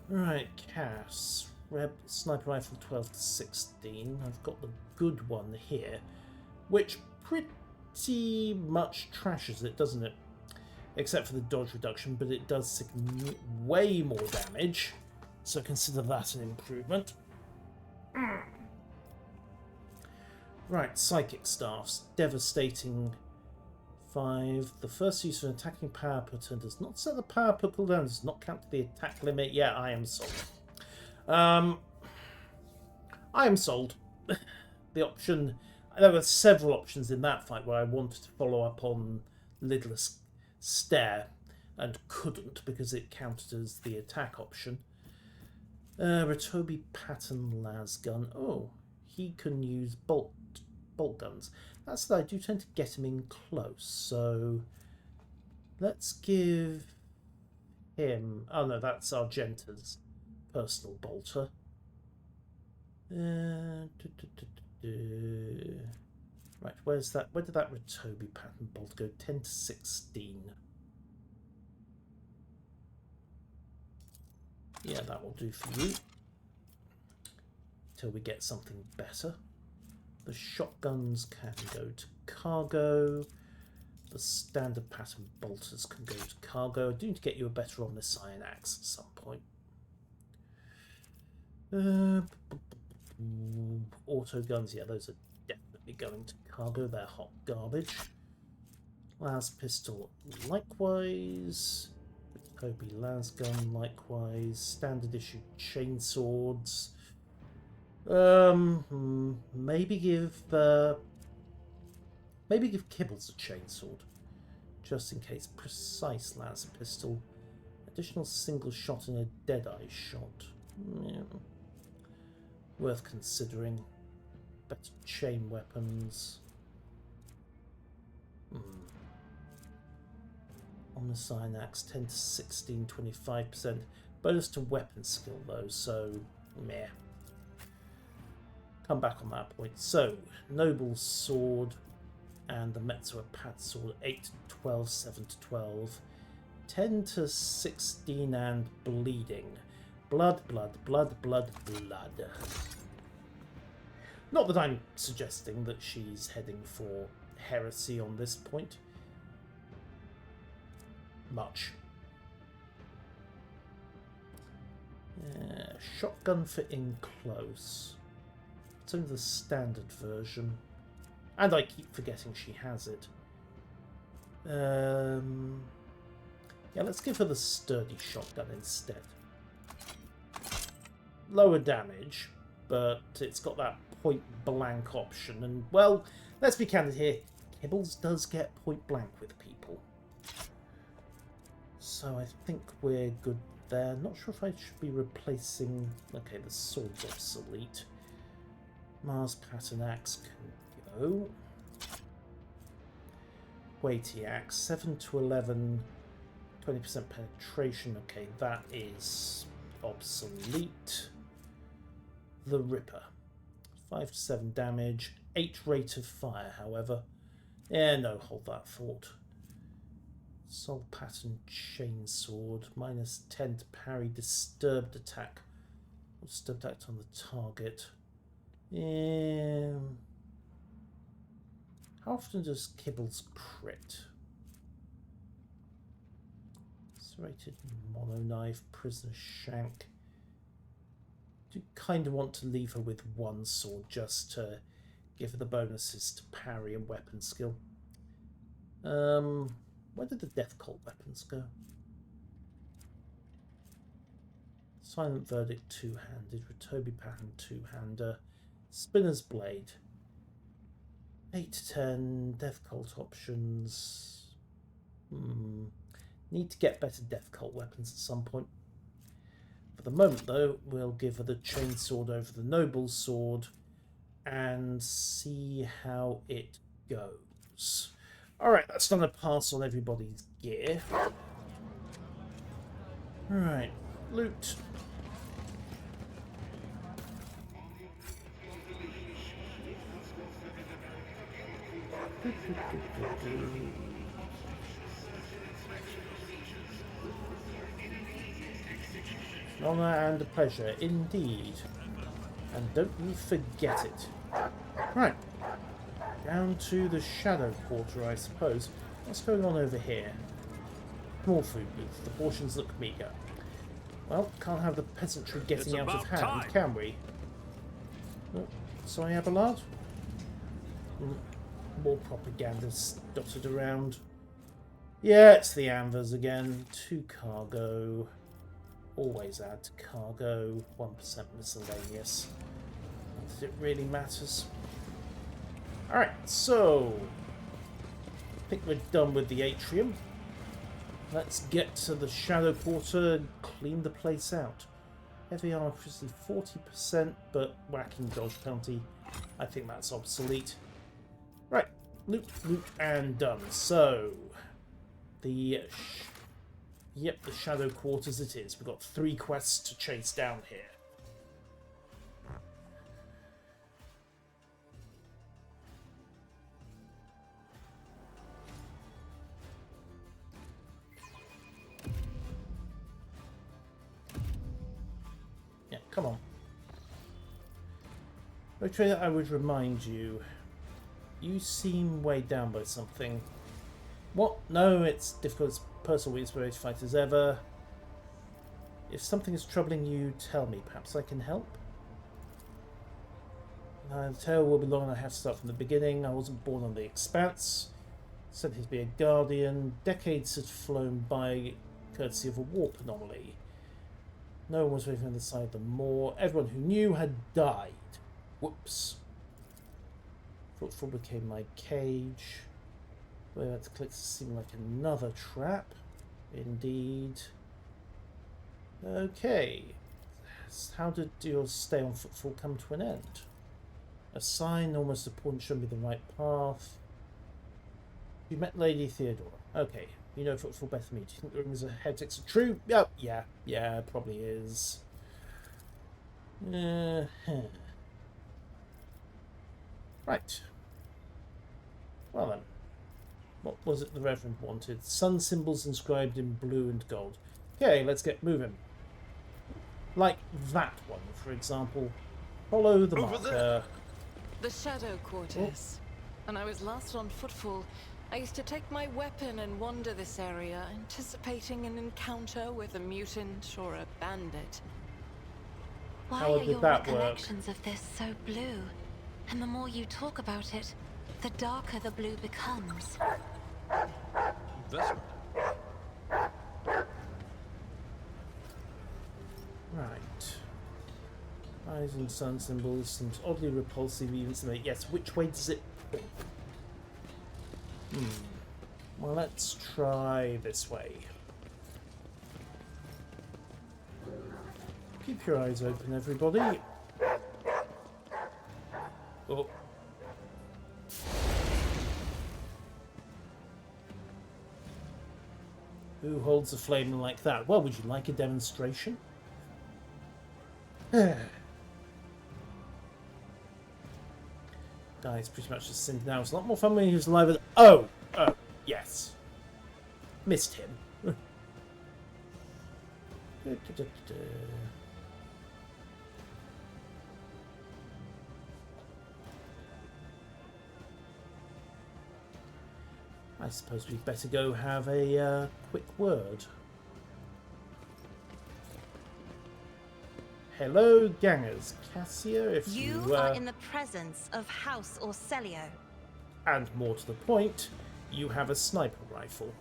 Right, Cass. Reb sniper rifle 12 to 16. I've got the good one here, which pretty much trashes it, doesn't it? Except for the dodge reduction, but it does way more damage, so consider that an improvement. Right, psychic staffs. Devastating 5. The first use of an attacking power per turn does not set the power per cooldown, does not count the attack limit. Yeah, I am sold. I am sold. The option... There were several options in that fight where I wanted to follow up on Lidless Stare and couldn't because it counted as the attack option. Ratobi Pattern Lasgun. Oh, he can use bolt guns. That's that I do tend to get him in close, so let's give him... Oh no, that's Argenta's personal bolter. Right, where's that? Where did that Ratobi pattern bolt go? 10 to 16. Yeah, that will do for you. Till we get something better. The shotguns can go to cargo. The standard pattern bolters can go to cargo. I do need to get you a better Omniscion axe at some point. Auto guns, yeah, those are definitely going to cargo. They're hot garbage. Las pistol, likewise. Kobe las gun, likewise. Standard issue chainswords. Maybe give Kibbles a chainsword, just in case. Precise las pistol. Additional single shot and a deadeye shot. Yeah. Worth considering. Better chain weapons. Omniscion axe 10 to 16, 25%. Bonus to weapon skill though, so meh. Come back on that point. So, Noble Sword and the Metzo Pad Sword 8 to 12, 7 to 12, 10 to 16 and bleeding. Blood, blood, blood, blood, blood. Not that I'm suggesting that she's heading for heresy on this point. Much. Shotgun for in close. It's only the standard version. And I keep forgetting she has it. Yeah, let's give her the sturdy shotgun instead. Lower damage, but it's got that point blank option. And, well, let's be candid here. Kibbles does get point blank with people. So I think we're good there. Not sure if I should be replacing... Okay, the sword's obsolete. Mars Pattern Axe can go. Weighty Axe, 7 to 11, 20% penetration. Okay, that is obsolete. The Ripper, 5 to 7 damage, 8 rate of fire, however. Yeah, no, hold that thought. Soul Pattern Chainsword, minus 10 to parry disturbed attack. Disturbed attack on the target. How often does Kibbles crit? Serrated Mono Knife, Prisoner Shank. Do kind of want to leave her with one sword just to give her the bonuses to parry and weapon skill. Where did the Death Cult weapons go? Silent Verdict two-handed, Ratobi pattern two-hander, Spinner's Blade. 8 to 10, Death Cult options. Need to get better Death Cult weapons at some point. For the moment, though, we'll give her the Chainsword over the Noble's Sword and see how it goes. Alright, that's done a pass on everybody's gear. Alright, loot. An honour and a pleasure, indeed. And don't you forget it. Right. Down to the Shadow Quarter, I suppose. What's going on over here? Small food booth. The portions look meagre. Well, can't have the peasantry getting out of hand, can we? Oh, sorry, Abelard? More propaganda dotted around. Yeah, it's the Anvers again. 2 cargo. Always add to cargo. 1% miscellaneous. Not that it really matters. Alright, so I think we're done with the atrium. Let's get to the Shadow Quarter and clean the place out. Heavy armor proficiency 40%, but whacking dodge penalty, I think that's obsolete. Right, loot, and done. So, the Shadow Quarters it is. We've got 3 quests to chase down here. Yeah, come on. Okay, I would remind you. You seem weighed down by something. What? No, it's difficult. It's personal weakness for fighters ever. If something is troubling you, tell me. Perhaps I can help. The tale will be long and I have to start from the beginning. I wasn't born on the Expanse. Sent here to be a guardian. Decades had flown by courtesy of a warp anomaly. No one was waiting on the side of the moor. Everyone who knew had died. Whoops. Footfall became my cage. Where that clicks seem like another trap. Indeed. Okay. How did your stay on Footfall come to an end? A sign, almost a point, showed me the right path. You met Lady Theodora. Okay. You know Footfall better than me. Do you think the rumors of heretics are true? Oh, yeah, probably is. Right. Well then. What was it the Reverend wanted? Sun symbols inscribed in blue and gold. Okay, let's get moving. Like that one, for example. Follow the marker. The Shadow Quarters. When I was last on Footfall, I used to take my weapon and wander this area, anticipating an encounter with a mutant or a bandit. Why How are did your that recollections of this so blue? And the more you talk about it, the darker the blue becomes. Investment. Right. Eyes and sun symbols seems oddly repulsive even to me. Yes, which way does it point? Well, let's try this way. Keep your eyes open, everybody. Oh. Who holds a flame like that? Well, would you like a demonstration? Guys, pretty much just sitting now. It's a lot more fun when he was alive. Oh, yes. Missed him. I suppose we'd better go have a quick word. Hello, gangers. Cassia, if You are in the presence of House Orcelio. And more to the point, you have a sniper rifle.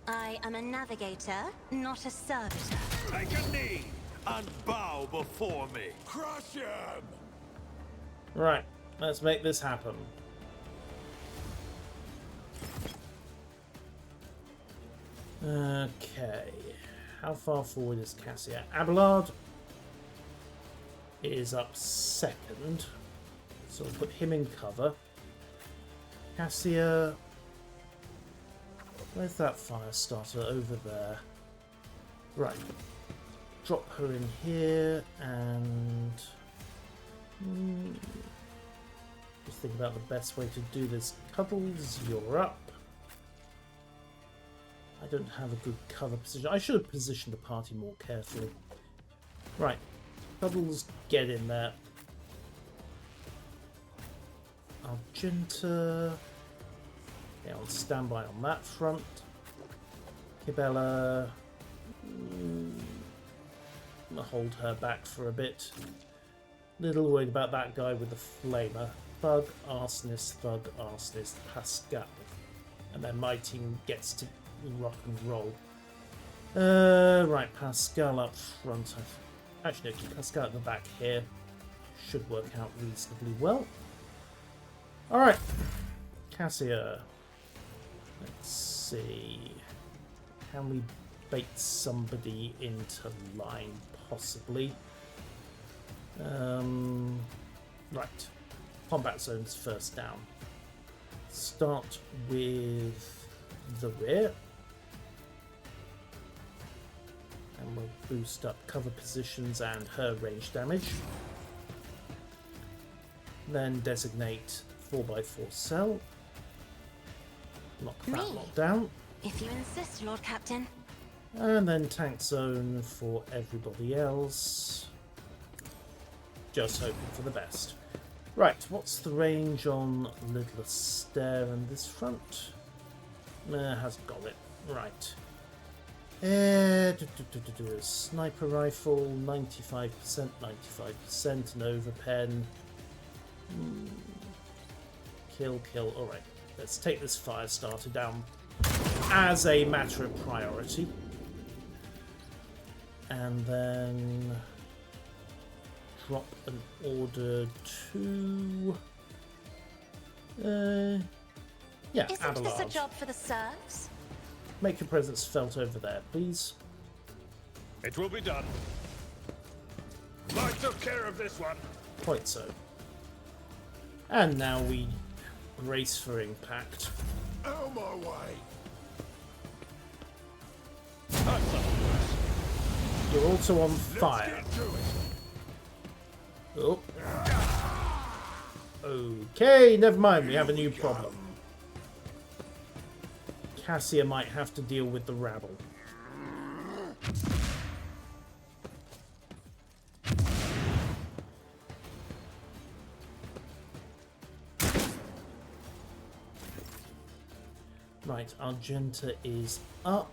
I am a navigator, not a servitor. Take a knee and bow before me. Crush him! Right, let's make this happen. Okay, how far forward is Cassia? Abelard is up second, so we'll put him in cover. Cassia, where's that fire starter? Over there. Right, drop her in here and just think about the best way to do this. Cuddles, you're up. I don't have a good cover position. I should have positioned the party more carefully. Right, Cuddles, get in there. Argenta, get on standby on that front. Kibella, I'll hold her back for a bit. Little worried about that guy with the flamer. Thug, Arsonist, Pascal. And then my team gets to rock and roll. Right, Pascal up front. Actually, no, Pascal at the back here. Should work out reasonably well. Alright, Cassia. Let's see. Can we bait somebody into line? Possibly. Right. Combat zones first down. Start with the rear. And we'll boost up cover positions and her range damage. Then designate 4x4 cell. Lock that lock down. If you insist, Lord Captain. And then tank zone for everybody else. Just hoping for the best. Right, what's the range on Little Astaire and this front? Hasn't got it. Right. Sniper rifle, 95%, 95%, an overpen. Kill. Alright, let's take this fire starter down as a matter of priority. And then drop an order to... yeah, Isn't Abelard. this a job for the serfs? Make your presence felt over there, please. It will be done. I took care of this one. Quite so. And now we race for impact. Out my way! That's something worse. You're also on Let's fire. get to it! Oh. Okay, never mind. We have a new problem. Cassia might have to deal with the rabble. Right, Argenta is up.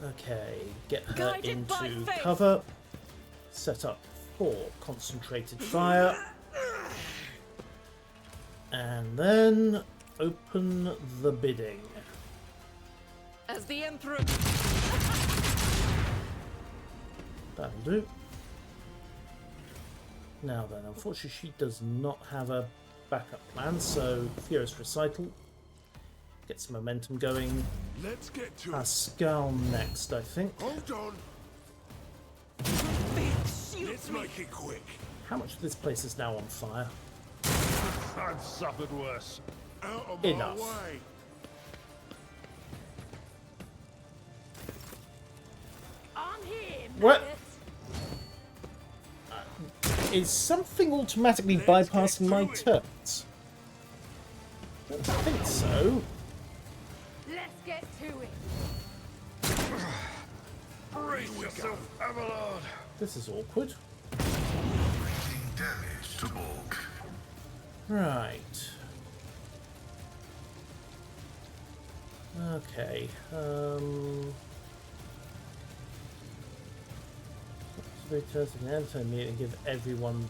Okay, get her Guided by into faith. cover. Set up for concentrated fire. And then open the bidding. As the Emperor. That'll do. Now then, unfortunately she does not have a backup plan, so Furious Recital. Get some momentum going. Let's get to it! Pascal next, I think. Hold on! Let's make it quick! How much of this place is now on fire? I've suffered worse. Out of my Enough. way! I'm here, What? Is something automatically Let's bypassing get my to it. turns? Don't think so. Let's get to it. Brace yourself, Abelard. This is awkward. Taking damage to bulk. Right. Okay. Activate an anti-meter and give everyone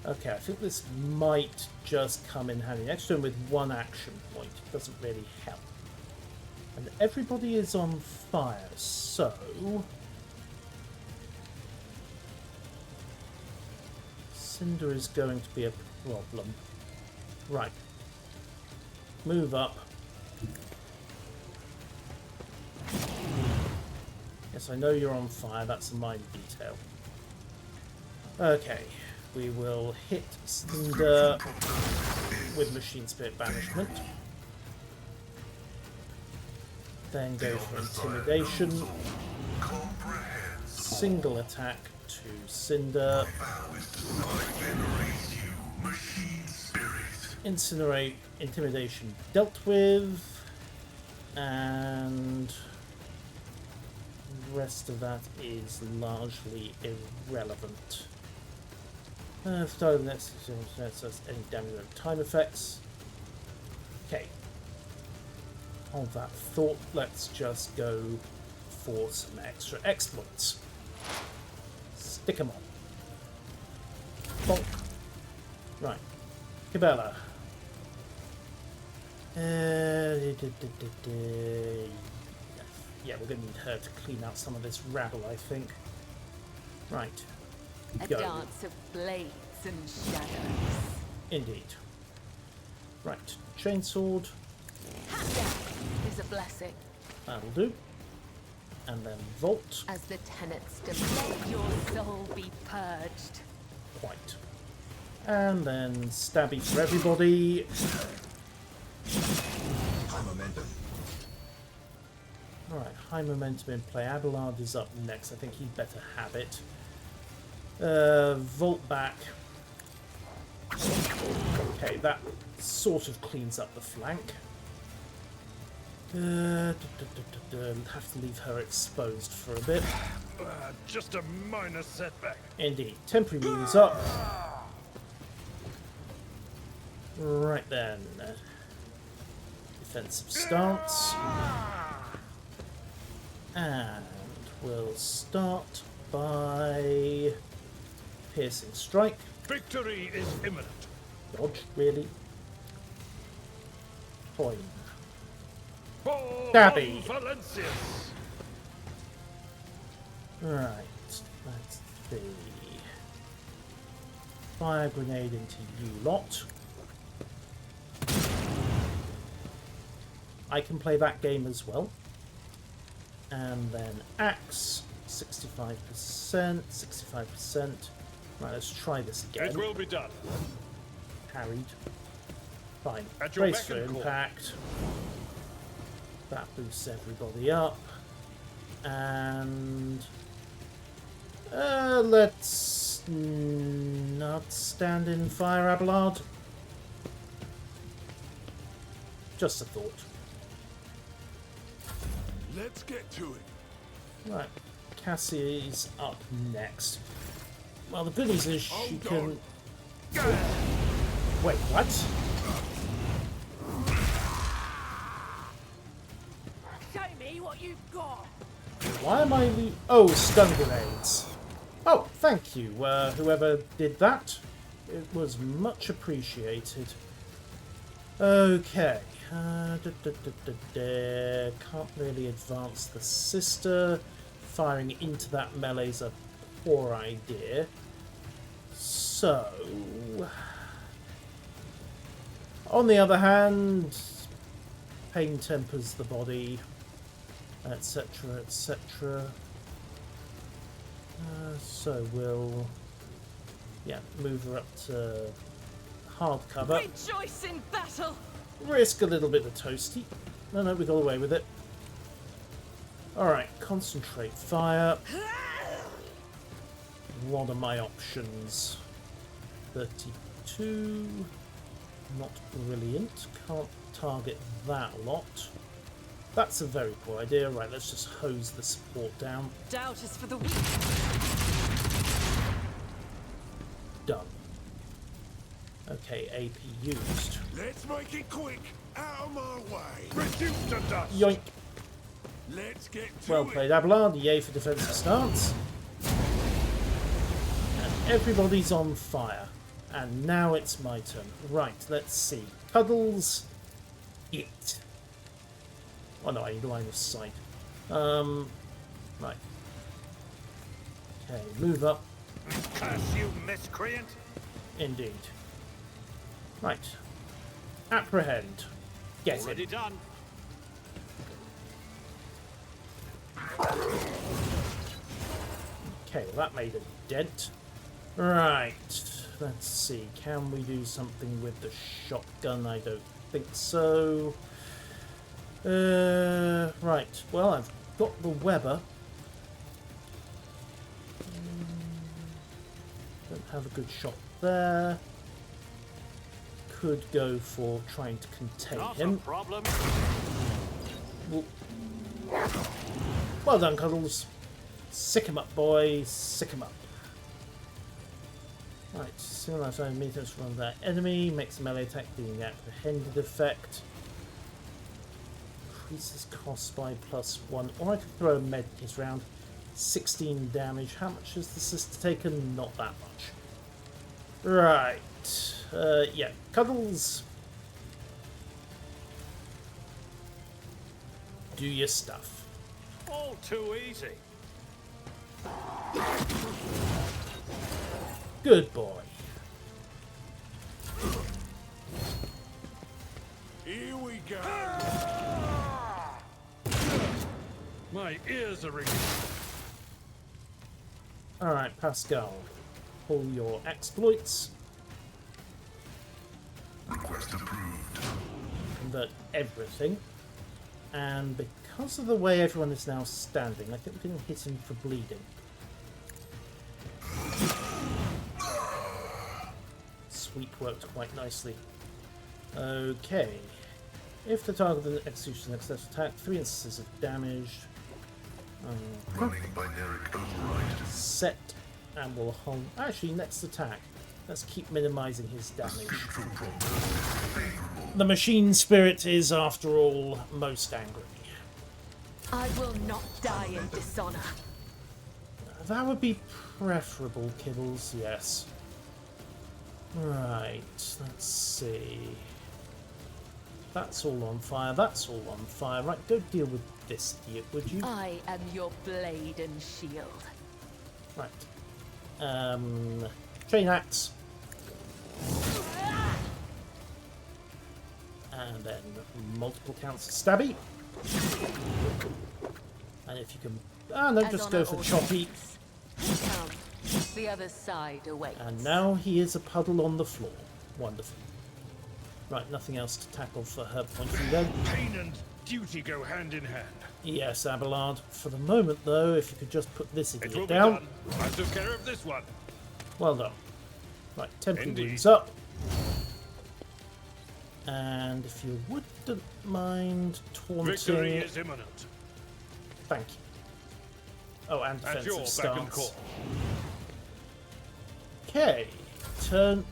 Okay, I think this might just come in handy. Next turn with one action point doesn't really help. And everybody is on fire, so... Cinder is going to be a problem. Right. Move up. Yes, I know you're on fire. That's a minor detail. Okay. We will hit Cinder with Machine Spirit Banishment. Then go for Intimidation. Single attack to Cinder. Incinerate, Intimidation dealt with. And the rest of that is largely irrelevant. Start the next any damage or time effects. Okay. On that thought, let's just go for some extra exploits. Stick 'em on. Bonk. Right. Cabela. Yeah, we're going to need her to clean out some of this rabble, I think. Right. A Go. dance of blades and shadows. Indeed. Right. Chainsword. Death is a blessing. That'll do. And then Vault. As the tenets demand, your soul be purged. Quite. And then Stabby for everybody. High momentum. Alright, high momentum in play. Abelard is up next. I think he'd better have it. Vault back. Okay, that sort of cleans up the flank. Have to leave her exposed for a bit. Just a minor setback. Indeed. Temporary moves up. Right then. Defensive stance. And we'll start by Piercing Strike. Victory is imminent. Dodge, really? Point. For Dabby. Valencius. Right, let's see. Fire grenade into you lot. I can play that game as well. And then axe, 65%, 65%. Right, let's try this again. It will be done. Parried. Fine. At your Brace for beck and call. impact. That boosts everybody up. And let's not stand in fire, Abelard. Just a thought. Let's get to it. Right, Cassie's up next. Well, the goodies is she can... Wait, what? Show me what you've got. Why am I... Oh, stun grenades. Oh, thank you, whoever did that. It was much appreciated. Okay. Can't really advance the sister. Firing into that melee's a poor idea. So... On the other hand, pain tempers the body, etc., etc. So we'll... Yeah, move her up to hard cover. Rejoice in battle. Risk a little bit of toasty. No, we got away with it. Alright, concentrate fire. What are my options? 32. Not brilliant. Can't target that lot. That's a very poor idea. Right, let's just hose the support down. Doubt is for the weak. Done. Okay, AP used. Let's make it quick. Out of my way. Reduced to dust. Yoink. Let's get to Well it. played, Abelard. Yay for defensive stance. And everybody's on fire. And now it's my turn. Right, let's see. Cuddles, eat. Oh no, I need line of sight. Right. Okay, move up. Curse you, miscreant! Indeed. Right. Apprehend. Get Already it. done. Okay, well that made a dent. Right. Let's see. Can we do something with the shotgun? I don't think so. Right. Well, I've got the Weber. Don't have a good shot there. Could go for trying to contain Not him. a problem. Well done, Cuddles. Sick him up, boy. Sick him up. Right, similar to meters from that enemy. Makes a melee attack being the apprehended effect. Increases cost by +1. Or I could throw a med kit round. 16 damage. How much has the sister taken? Not that much. Right. Yeah. Cuddles. Do your stuff. All too easy. Good boy. Here we go. My ears are ringing. Alright, Pascal. Pull your exploits. Request approved. Convert everything. And because of the way everyone is now standing, I think we can hit him for bleeding. Sweep worked quite nicely. Okay. If the target then executes an excess attack, 3 instances of damage. Running binaric override. Set, and we'll hold. Actually, next attack. Let's keep minimizing his damage. Spectral progress favorable. The machine spirit is, after all, most angry. I will not die in dishonor. That would be preferable, Kibbles, yes. Right, let's see. That's all on fire, that's all on fire. Right, go deal with this idiot, would you? I am your blade and shield. Right. Chain axe. And then multiple counts of stabby. And if you can... Ah, no, just go for choppy. Come, the other side awaits. And now he is a puddle on the floor. Wonderful. Right, nothing else to tackle for her point of view then. Pain and duty go hand in hand. Yes, Abelard. For the moment, though, if you could just put this It will idiot be down. done. I took care of this one. Well done. Right, temporary Indeed. wounds up. And if you wouldn't mind taunting... Victory is imminent. Thank you. Oh, and At your defensive beck and stance. call. Okay, turn.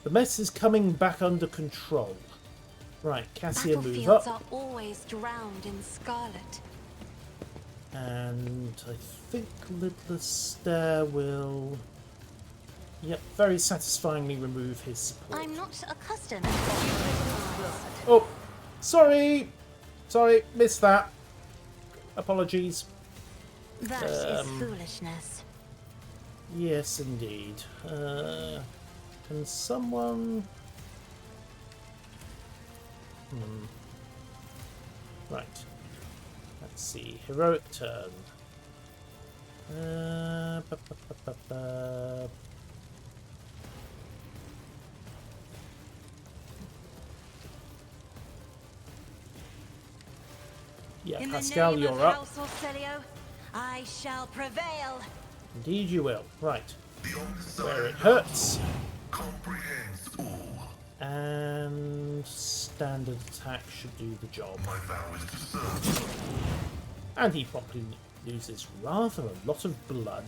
The mess is coming back under control. Right, Cassia, move Battlefields up. are always drowned in scarlet. And I think Lidless Stare will... Yep, very satisfyingly remove his support. I'm not accustomed. Oh, sorry! Sorry, missed that. Apologies. That is foolishness. Yes, indeed. Can someone... Right. Let's see. Heroic turn. Yeah, In Pascal, the name you're of up. House Orcelio, I shall prevail. Indeed you will. Right. The Where it undesired hurts. comprehends all. And standard attack should do the job. My vow is to serve. And he promptly loses rather a lot of blood.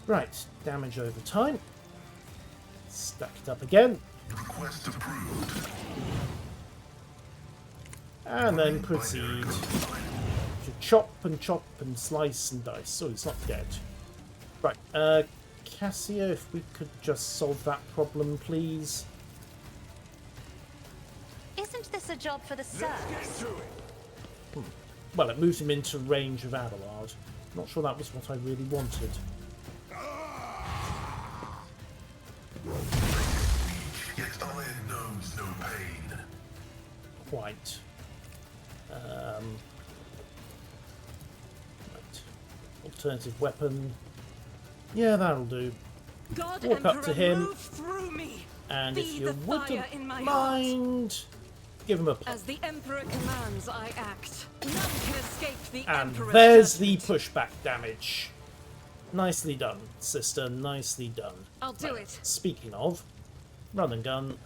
Right, damage over time. Stack it up again. Request approved. And then proceed to chop and slice and dice. So he's not dead. Right, Cassio, if we could just solve that problem, please. Isn't this a job for the serfs? Well, it moved him into range of Abelard. Not sure that was what I really wanted. Yet iron knows no pain. Quite. Right. Alternative weapon. Yeah, that'll do. God Walk up to him, move through me. and Be if you the fire wouldn't in my mind, give him a pop. As the Emperor commands, I act. None can escape the And Emperor's there's the judgment. pushback damage. Nicely done, sister. Nicely done. I'll do Right, it. speaking of, run and gun.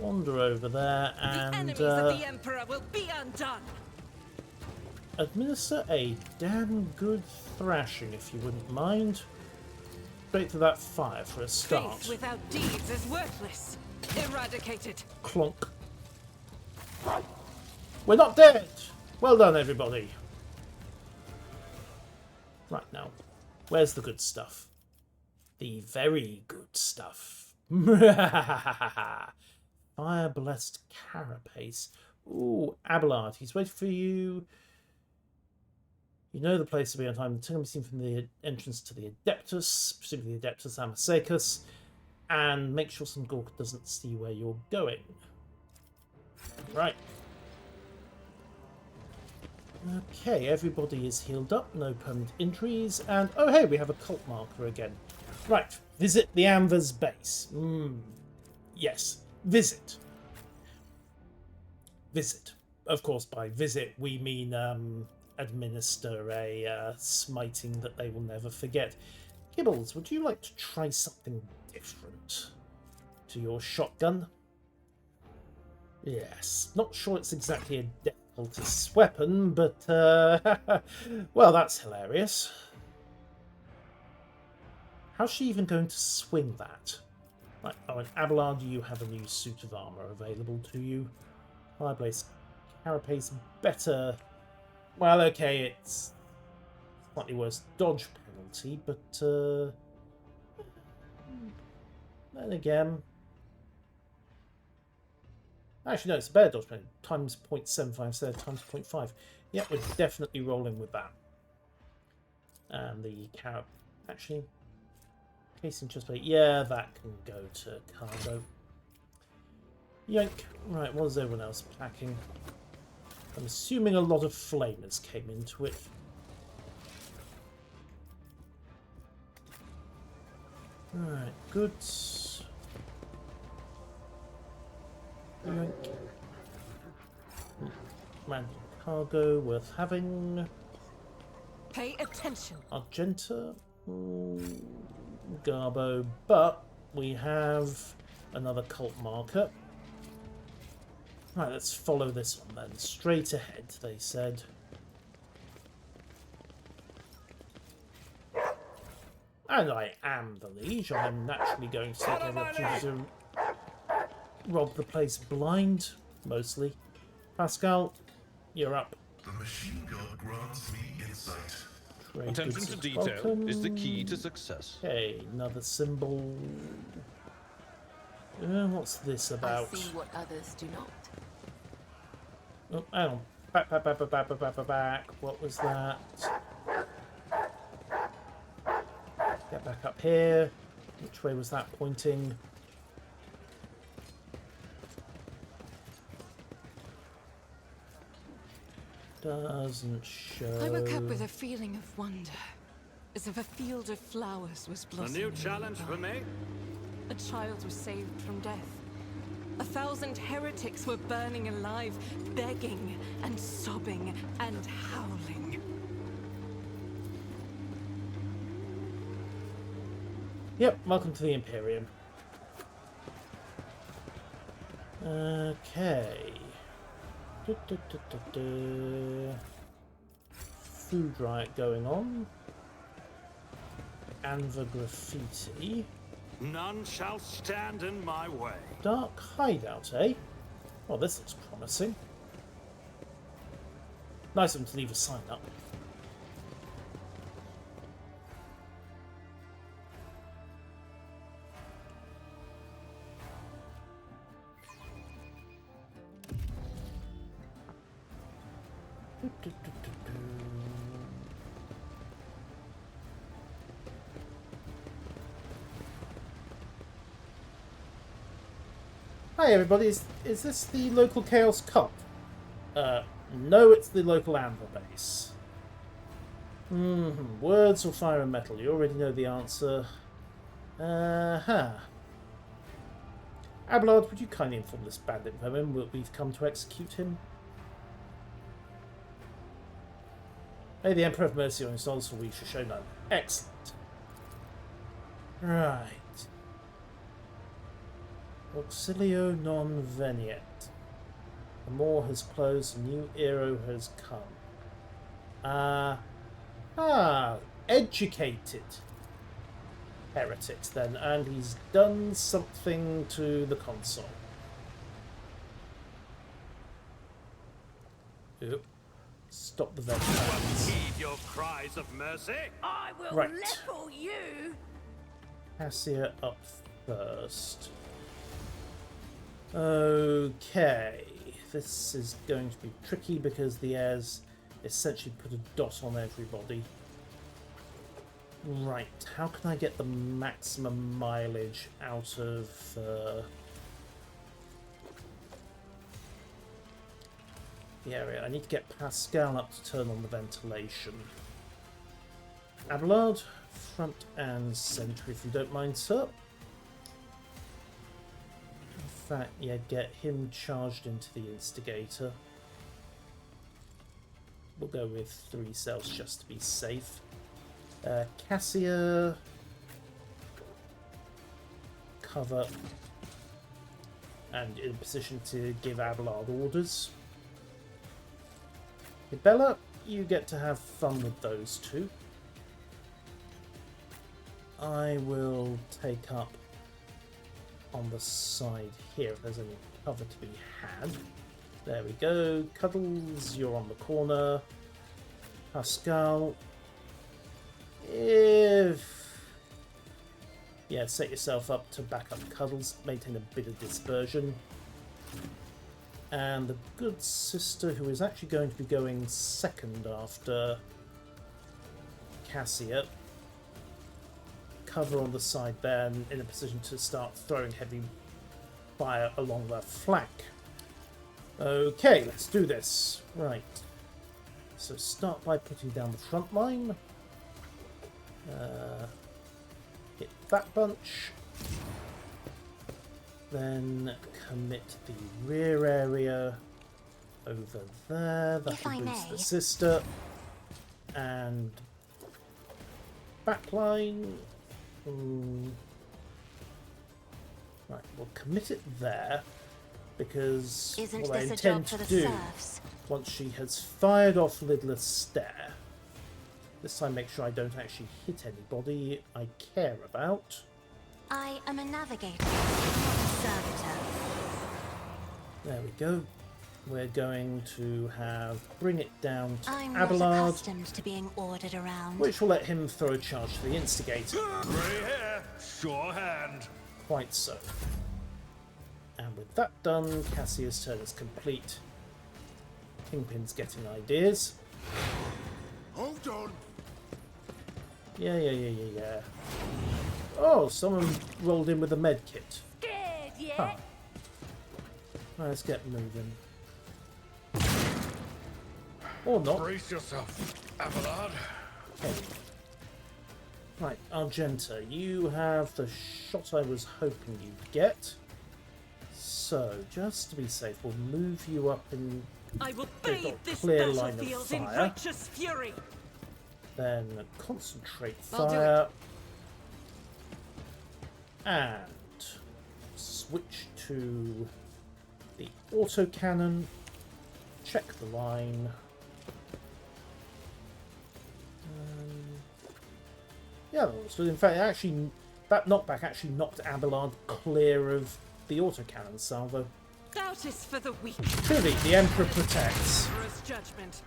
Wander over there The and enemies of the Emperor will be undone. administer a damn good thrashing, if you wouldn't mind. Straight to that fire for a start. Faith without deeds is worthless. Eradicate it. Clonk. We're not dead! Well done, everybody. Right now, where's the good stuff? The very good stuff. Fire-blessed carapace. Ooh, Abelard, he's waiting for you. You know the place to be on time. The can be seen from the entrance to the Adeptus, presumably the Adeptus Amosacus, and make sure some Gork doesn't see where you're going. Right. Okay, everybody is healed up, no permanent injuries, and oh hey, we have a cult marker again. Right, visit the Amver's base. Yes, visit. Visit. Of course, by visit we mean administer a smiting that they will never forget. Gibbles, would you like to try something different to your shotgun? Yes, not sure it's exactly a death cultist's weapon, but well, that's hilarious. How's she even going to swing that? Right, oh, and Abelard, you have a new suit of armour available to you. Fireblaze carapace, better. Well, okay, it's slightly worse dodge penalty, but then again. Actually, no, it's a better dodge penalty. Times 0.75 instead of times 0.5. Yeah, we're definitely rolling with that. And the carrot. Actually, casing chest plate. Yeah, that can go to cargo. Yoink. Right, what is everyone else packing? I'm assuming a lot of flamers came into it. Alright, goods. Yoink. Random cargo worth having. Pay attention. Argenta. Garbo. But we have another cult marker. Right, let's follow this one then. Straight ahead, they said. And I am the liege. I'm naturally going to take every opportunity to rob the place blind, mostly. Pascal, you're up. The machine gun grants me insight. Trade Attention goods to is detail welcome. is the key to success. Okay, another symbol. What's this about? I see what others do not. Oh, hang on. Back. What was that? Get back up here. Which way was that pointing? Doesn't show. I woke up with a feeling of wonder, as if a field of flowers was A blossoming. new challenge for me? A child was saved from death. 1,000 heretics were burning alive, begging and sobbing and howling. Yep, welcome to the Imperium. Okay. Food riot going on. Anva graffiti. None shall stand in my way. Dark hideout, eh? Well, this looks promising. Nice of them to leave a sign up. Hi everybody, is this the local Chaos Cult? No, it's the local Anvil base. Words or fire and metal? You already know the answer. Abelard, would you kindly inform this bandit vermin that we've come to execute him? May the Emperor have mercy on his souls, for we shall show none. Excellent. Right. Auxilio non veniet. The moor has closed, a new era has come. Educated heretics then, and he's done something to the console. Oop. Stop the vent fans. Heed your cries of mercy. I will Right. level you! Cassia up first. Okay, this is going to be tricky because the heirs essentially put a dot on everybody. Right, how can I get the maximum mileage out of the area? I need to get Pascal up to turn on the ventilation. Abelard, front and centre if you don't mind, sir. In fact, yeah, get him charged into the instigator. We'll go with 3 cells just to be safe. Cassia, cover, and in a position to give Abelard orders. Bella, you get to have fun with those two. I will take up on the side here if there's any cover to be had. There we go. Cuddles, you're on the corner. Pascal, set yourself up to back up Cuddles, maintain a bit of dispersion. And the good sister, who is actually going to be going second after Cassia, cover on the side there and in a position to start throwing heavy fire along the flank. Okay, let's do this. Right. So start by putting down the front line. Hit that bunch. Then commit the rear area over there. That will boost the sister. And backline. Right, we'll commit it there because what I intend to do once she has fired off Lidless Stare, this time make sure I don't actually hit anybody I care about. I am a navigator, not a servitor. There we go. We're going to bring it down to I'm Abelard, not accustomed to being ordered around. which will let him throw a charge to the instigator. Grey hair, sure hand. Quite so. And with that done, Cassia's turn is complete. Kingpin's getting ideas. Hold on. Yeah. Oh, someone rolled in with a med kit. Scared yet? Huh. Right, let's get moving. Or not. Brace yourself, Abelard. Okay. Right, Argenta, you have the shot I was hoping you'd get. So, just to be safe, we'll move you up in I will They've bathe got this clear line of battlefield in fire. righteous fury. Then concentrate I'll do fire. And switch to the autocannon. Check the line. Yeah, so in fact, actually, that knockback actually knocked Abelard clear of the autocannon salvo. Doubt is for the weak. Truly, the Emperor protects. Emperor's judgment.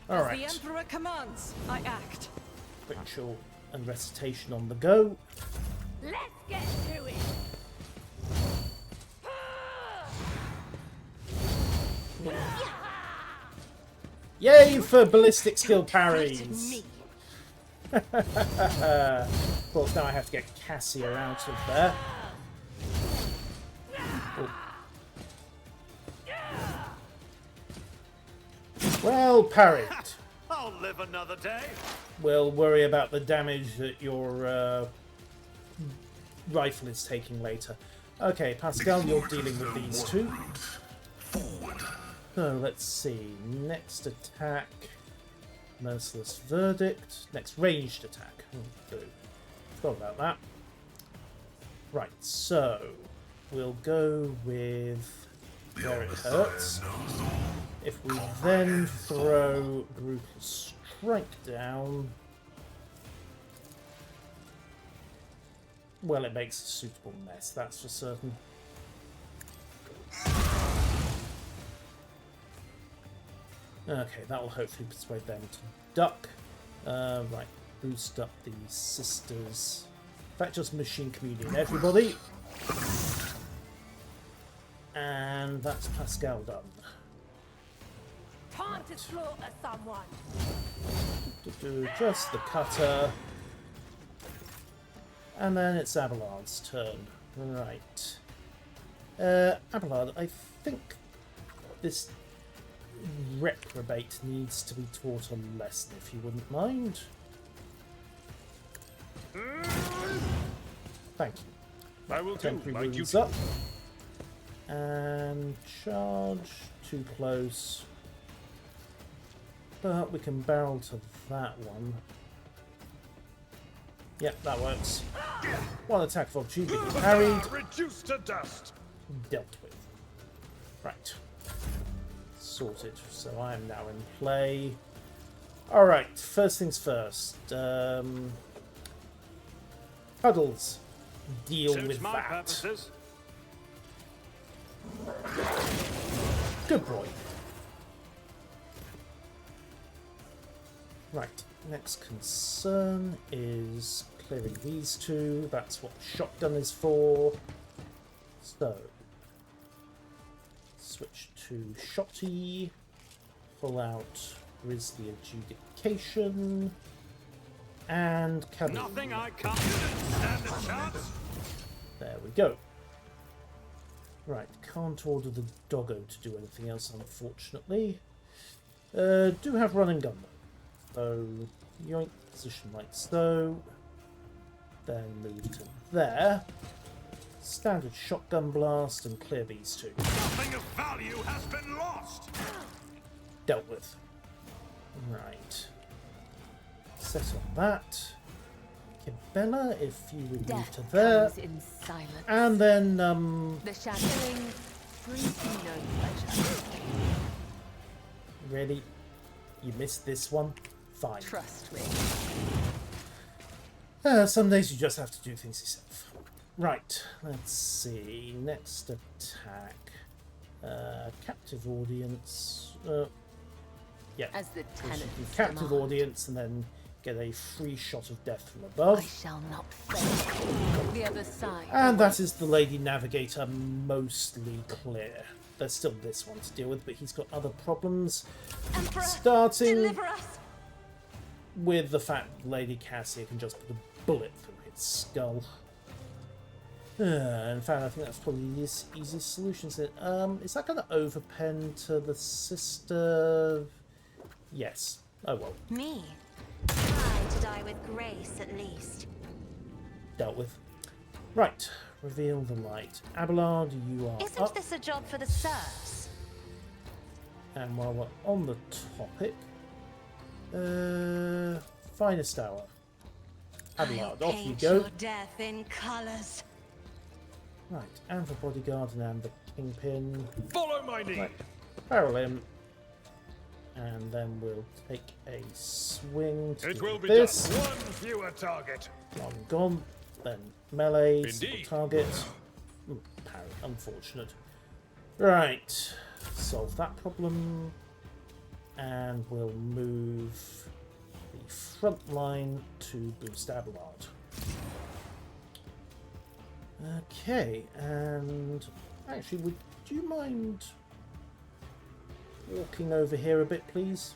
All As right. the Emperor commands, I act. Ritual and recitation on the go. Let's get to it! Yay for ballistic skill Frighten parries! me. Of course, now I have to get Cassia out of there. Oh. Well parried. I'll live another day. We'll worry about the damage that your rifle is taking later. Okay, Pascal, you're dealing with these two. So let's see. Next attack. Merciless Verdict. Next ranged attack. Forgot about that. Right, so we'll go with where it hurts. If we then throw Brutal Strike down, well, it makes a suitable mess, that's for certain. Okay, that will hopefully persuade them to duck. Right, boost up the sisters. In fact, just machine communion, everybody. And that's Pascal done. Time to slaughter someone. Just the cutter. And then it's Abelard's turn. Right. Abelard, I think this reprobate needs to be taught a lesson, if you wouldn't mind. Thank you. I will do Temporary my wounds duty. up. And charge. Too close. But we can barrel to that one. Yep, that works. One attack of opportunity parried. Reduced to dust. Dealt with. Right. Sorted. So I am now in play. Alright, first things first. Puddles. Deal Suits with my that. purposes. Good boy. Right, next concern is clearing these two. That's what the shotgun is for. So, switch to Shotty. Pull out Grizzly Adjudication. And Cabin. Nothing I can't stand a chance. There we go. Right, can't order the doggo to do anything else, unfortunately. Do have run and gun though. So, yoink, position like so. Then move to there. Standard shotgun blast and clear these two. Nothing of value has been lost. Dealt with. Right. Set on that. Kibella, if you would move to there. Comes in silence. And then, The shadowing brings me no pleasure. really? You missed this one? Fine. Trust me. Some days you just have to do things yourself. Right, let's see. Next attack. Captive audience. Yeah. As the tenants Captive demand. audience and then get a free shot of death from I above. shall not fail. The other side. And that is the Lady Navigator mostly clear. There's still this one to deal with, but he's got other problems. Emperor, Starting deliver us. with the fact that Lady Cassia can just put a bullet through its skull. In fact, I think that's probably the easiest solution. Is that going to overpen to the sister? Yes. Oh well. Me? Try to die with grace, at least. Dealt with. Right. Reveal the light. Abelard, you are Isn't up. this a job for the serfs? And while we're on the topic, finest hour. Abelard, I'll off you paint go. your death in colours. Right, and the bodyguard and the kingpin. Follow my lead. Right, barrel him. And then we'll take a swing to It do will be this. done. One fewer target. Long gone. Then melee, single Indeed. target. Parry, unfortunate. Right, solve that problem. And we'll move the front line to boost Abelard. Okay, and actually, would you mind walking over here a bit, please?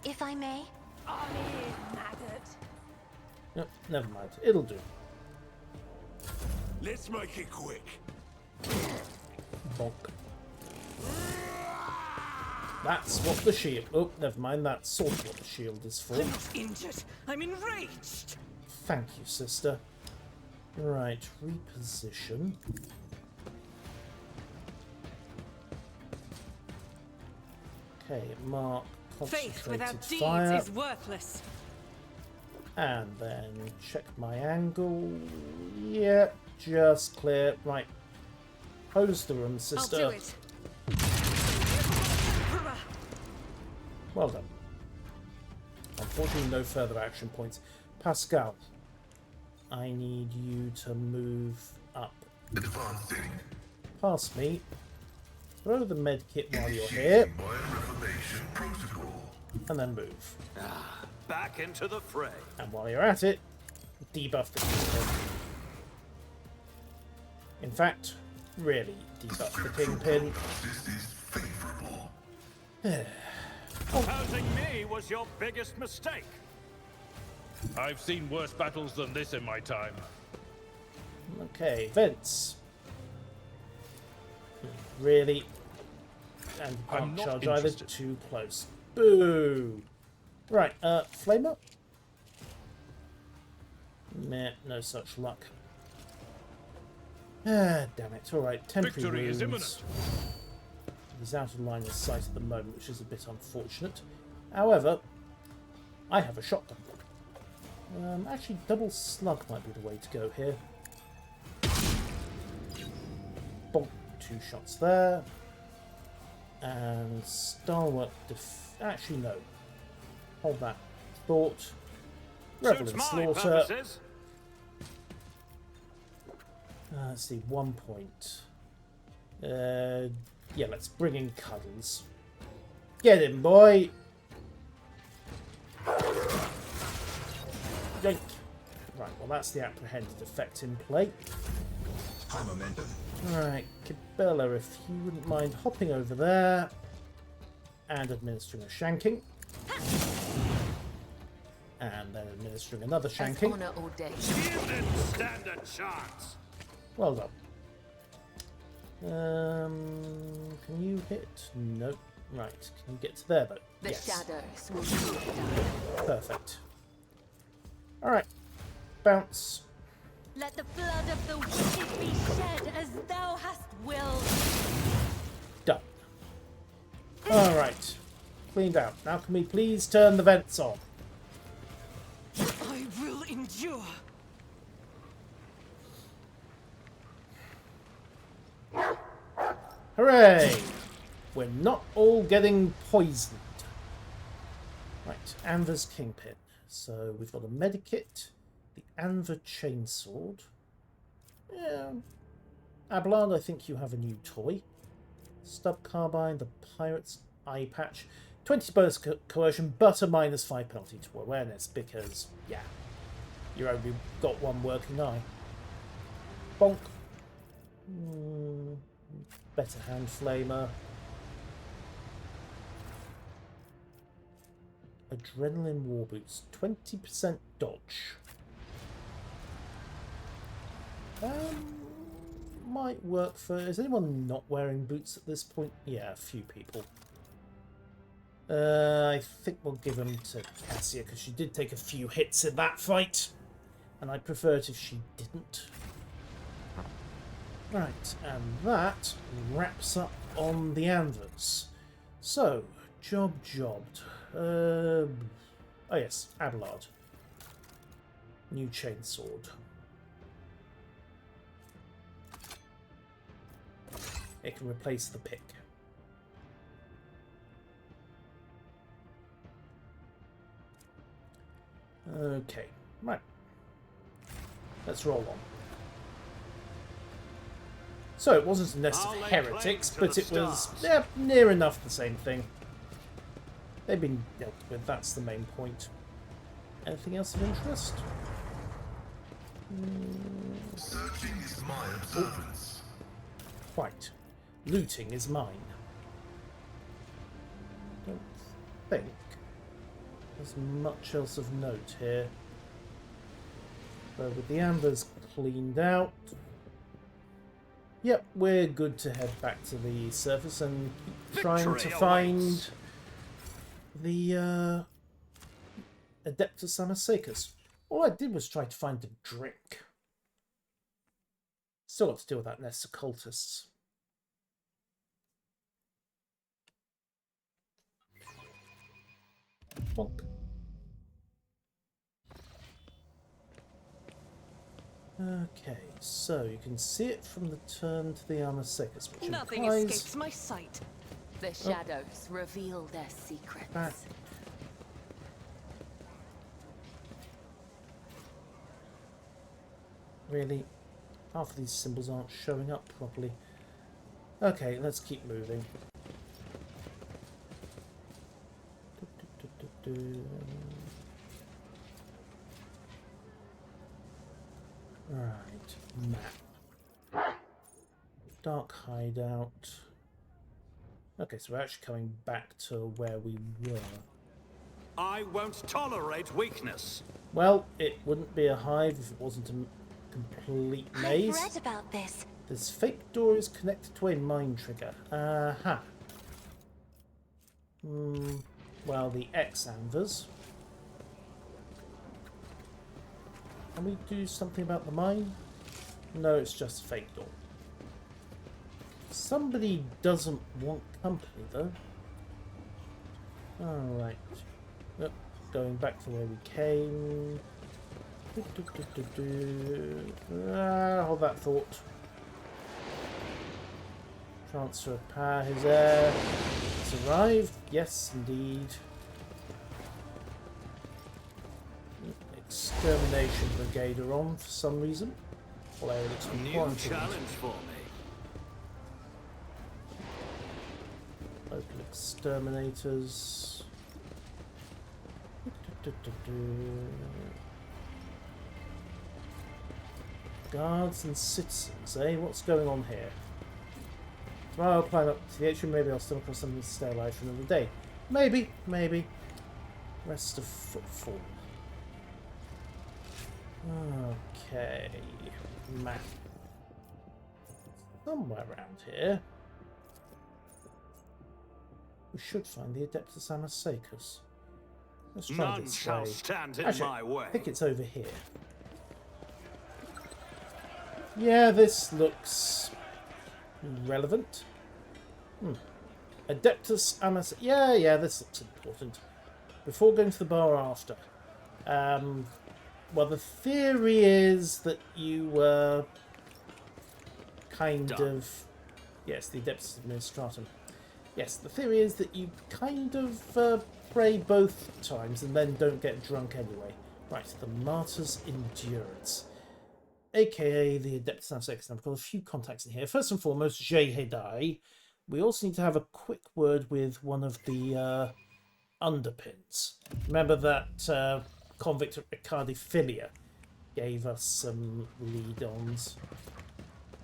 If I may? I'm in, maggot. No, never mind. It'll do. Let's make it quick. Bonk. That's what the shield... Oh, never mind. That's sort of what the shield is for. I'm not injured. I'm enraged. Thank you, sister. Right, reposition. Okay, mark Faith without concentrated deeds fire. is worthless. And then check my angle. Yep, just clear. Right. Close the room, sister. I'll do it. Well done. Unfortunately, no further action points. Pascal, I need you to move up Advancing. past me. Throw the med kit while you're here, Bioreformation protocol. and then move. Back into the fray. And while you're at it, debuff the kingpin. In fact, really debuff the kingpin. This is favorable. Opposing me was your biggest mistake. I've seen worse battles than this in my time. Okay, Vince. Really? And you I'm can't not charge either. interested. Too close. Boo! Right, Flamer? Meh, no such luck. Ah, damn it. Alright, temporary Victory is wounds. imminent. He's out of line of sight at the moment, which is a bit unfortunate. However, I have a shotgun. Actually, double slug might be the way to go here. Bonk, 2 shots there. And stalwart actually, no. Hold that thought. Revel in Suits my slaughter. purposes. Let's see, 1 point. Yeah, let's bring in Cuddles. Get him, boy! Yoink. Right, well that's the apprehended effect in play. High momentum. Alright, Cabela, if you wouldn't mind hopping over there and administering a shanking. And then administering another As shanking. honor ordained. You didn't stand a chance. Well done. Can you hit? Nope. Right, can you get to there though? The Yes. shadows will surely die. Perfect. Alright. Bounce. Let the blood of the wicked be shed as thou hast willed. Done. Alright. Cleaned out. Now can we please turn the vents on? I will endure. Hooray! We're not all getting poisoned. Right, Anva's Kingpin. So we've got a medikit, the Anva Chainsword. Yeah. Abelard, I think you have a new toy. Stub Carbine, the Pirate's Eye Patch. 20 bonus coercion, but a -5 penalty to awareness because, yeah, you only got one working eye. Bonk. Better hand flamer. Adrenaline war boots. 20% dodge. Might work for... Is anyone not wearing boots at this point? Yeah, a few people. I think we'll give them to Cassia because she did take a few hits in that fight. And I'd prefer it if she didn't. Right, and that wraps up on the Anvers. So, jobbed. Oh yes, Abelard. New chainsword. It can replace the pick. Okay, right. Let's roll on. So it wasn't a nest of I'll lay heretics, claim to but the it was stars. near enough the same thing. They've been dealt with, that's the main point. Anything else of interest? Searching is my observance. Quite. Looting is mine. Don't think. there's much else of note here. But with the ambers cleaned out, yep, we're good to head back to the surface and keep trying to find the Adeptus Amasacus. All I did was try to find a drink. Still got to deal with that nest of cultists. Bonk. Okay, so you can see it from the turn to the Amasacus, which Nothing implies... escapes my sight. The shadows reveal their secrets. Back. Really? Half of these symbols aren't showing up properly. Okay, let's keep moving. Right, map. Dark hideout. Okay, so we're actually coming back to where we were. I won't tolerate weakness. Well, it wouldn't be a hive if it wasn't a complete maze. I've read about this. This fake door is connected to a mine trigger. Aha. Well, the X-Anvers. Can we do something about the mine? No, it's just a fake door. Somebody doesn't want company, though. Alright. Yep, going back to where we came. Hold that thought. Transfer of power is there. It's arrived. Yes, indeed. Extermination brigade are on for some reason. Well, it looks to be New quarantined. challenge for me. Local exterminators. Guards and citizens, eh? What's going on here? Tomorrow I'll climb up to the atrium, maybe I'll stumble across something to stay alive for another day. Maybe, maybe. Rest of Footfall. Okay. Map. Somewhere around here. We should find the Adeptus Amasacus. Let's try None this shall way. stand in Actually, my way. I think it's over here. Yeah, this looks relevant. Adeptus Amasacus. Yeah, this looks important. Before going to the bar or after? Well, the theory is that you were kind of... Yes, the Adeptus Administratum. Yes, the theory is that you kind of pray both times and then don't get drunk anyway. Right, the Martyr's Endurance. AKA the Adeptus Amasacus. I've got a few contacts in here. First and foremost, Jehedai. We also need to have a quick word with one of the underpins. Remember that convict at Ricardiphilia gave us some lead-ons.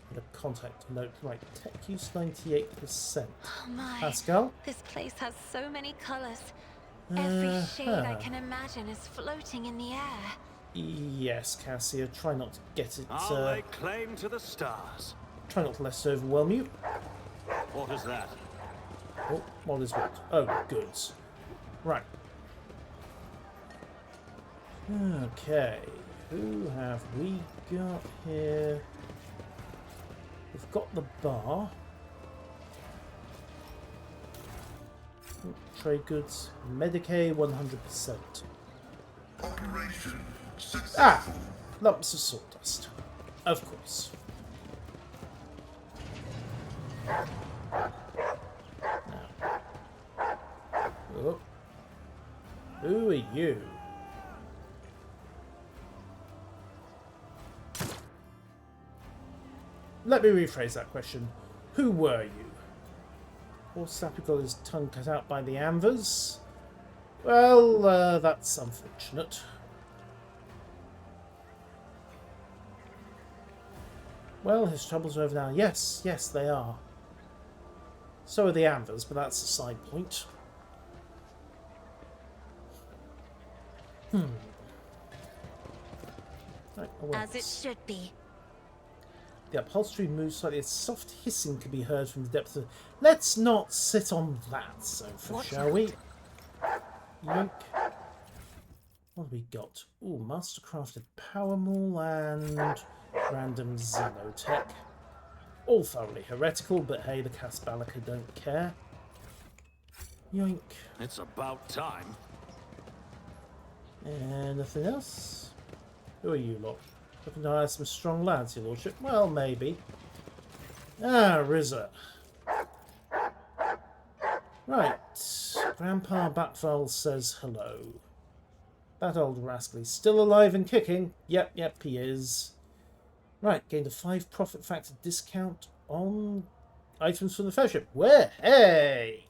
And a contact note. Right, tech use 98%. Oh my. Pascal? This place has so many colours. Every shade I can imagine is floating in the air. Yes, Cassia. Try not to get it. I'll lay claim to the stars. Try not to let it overwhelm you. What is that? Oh, what is what? Oh, goods. Right. Okay. Who have we got here? We've got the bar. Trade goods. Medicaid 100%. Operation successful. Ah! Lumps of sawdust. Of course. Now. Oh. Who are you? Let me rephrase that question. Who were you? Poor Sappy got his tongue cut out by the Anvers. Well, that's unfortunate. Well, his troubles are over now. Yes, they are. So are the Anvers, but that's a side point. Right, As it should be. The upholstery moves slightly. A soft hissing can be heard from the depths of... Let's not sit on that sofa, shall we? Yoink. What have we got? Ooh, mastercrafted power maul and random xenotech. All thoroughly heretical, but hey, the Casbalika don't care. Yoink. It's about time. And nothing else? Who are you lot? Looking to hire some strong lads, your lordship? Well, maybe. Ah, Rizza. Right. Grandpa Batval says hello. That old rascal is still alive and kicking. Yep, he is. Right, gained a 5 profit factor discount on items from the fellowship. Where? Hey!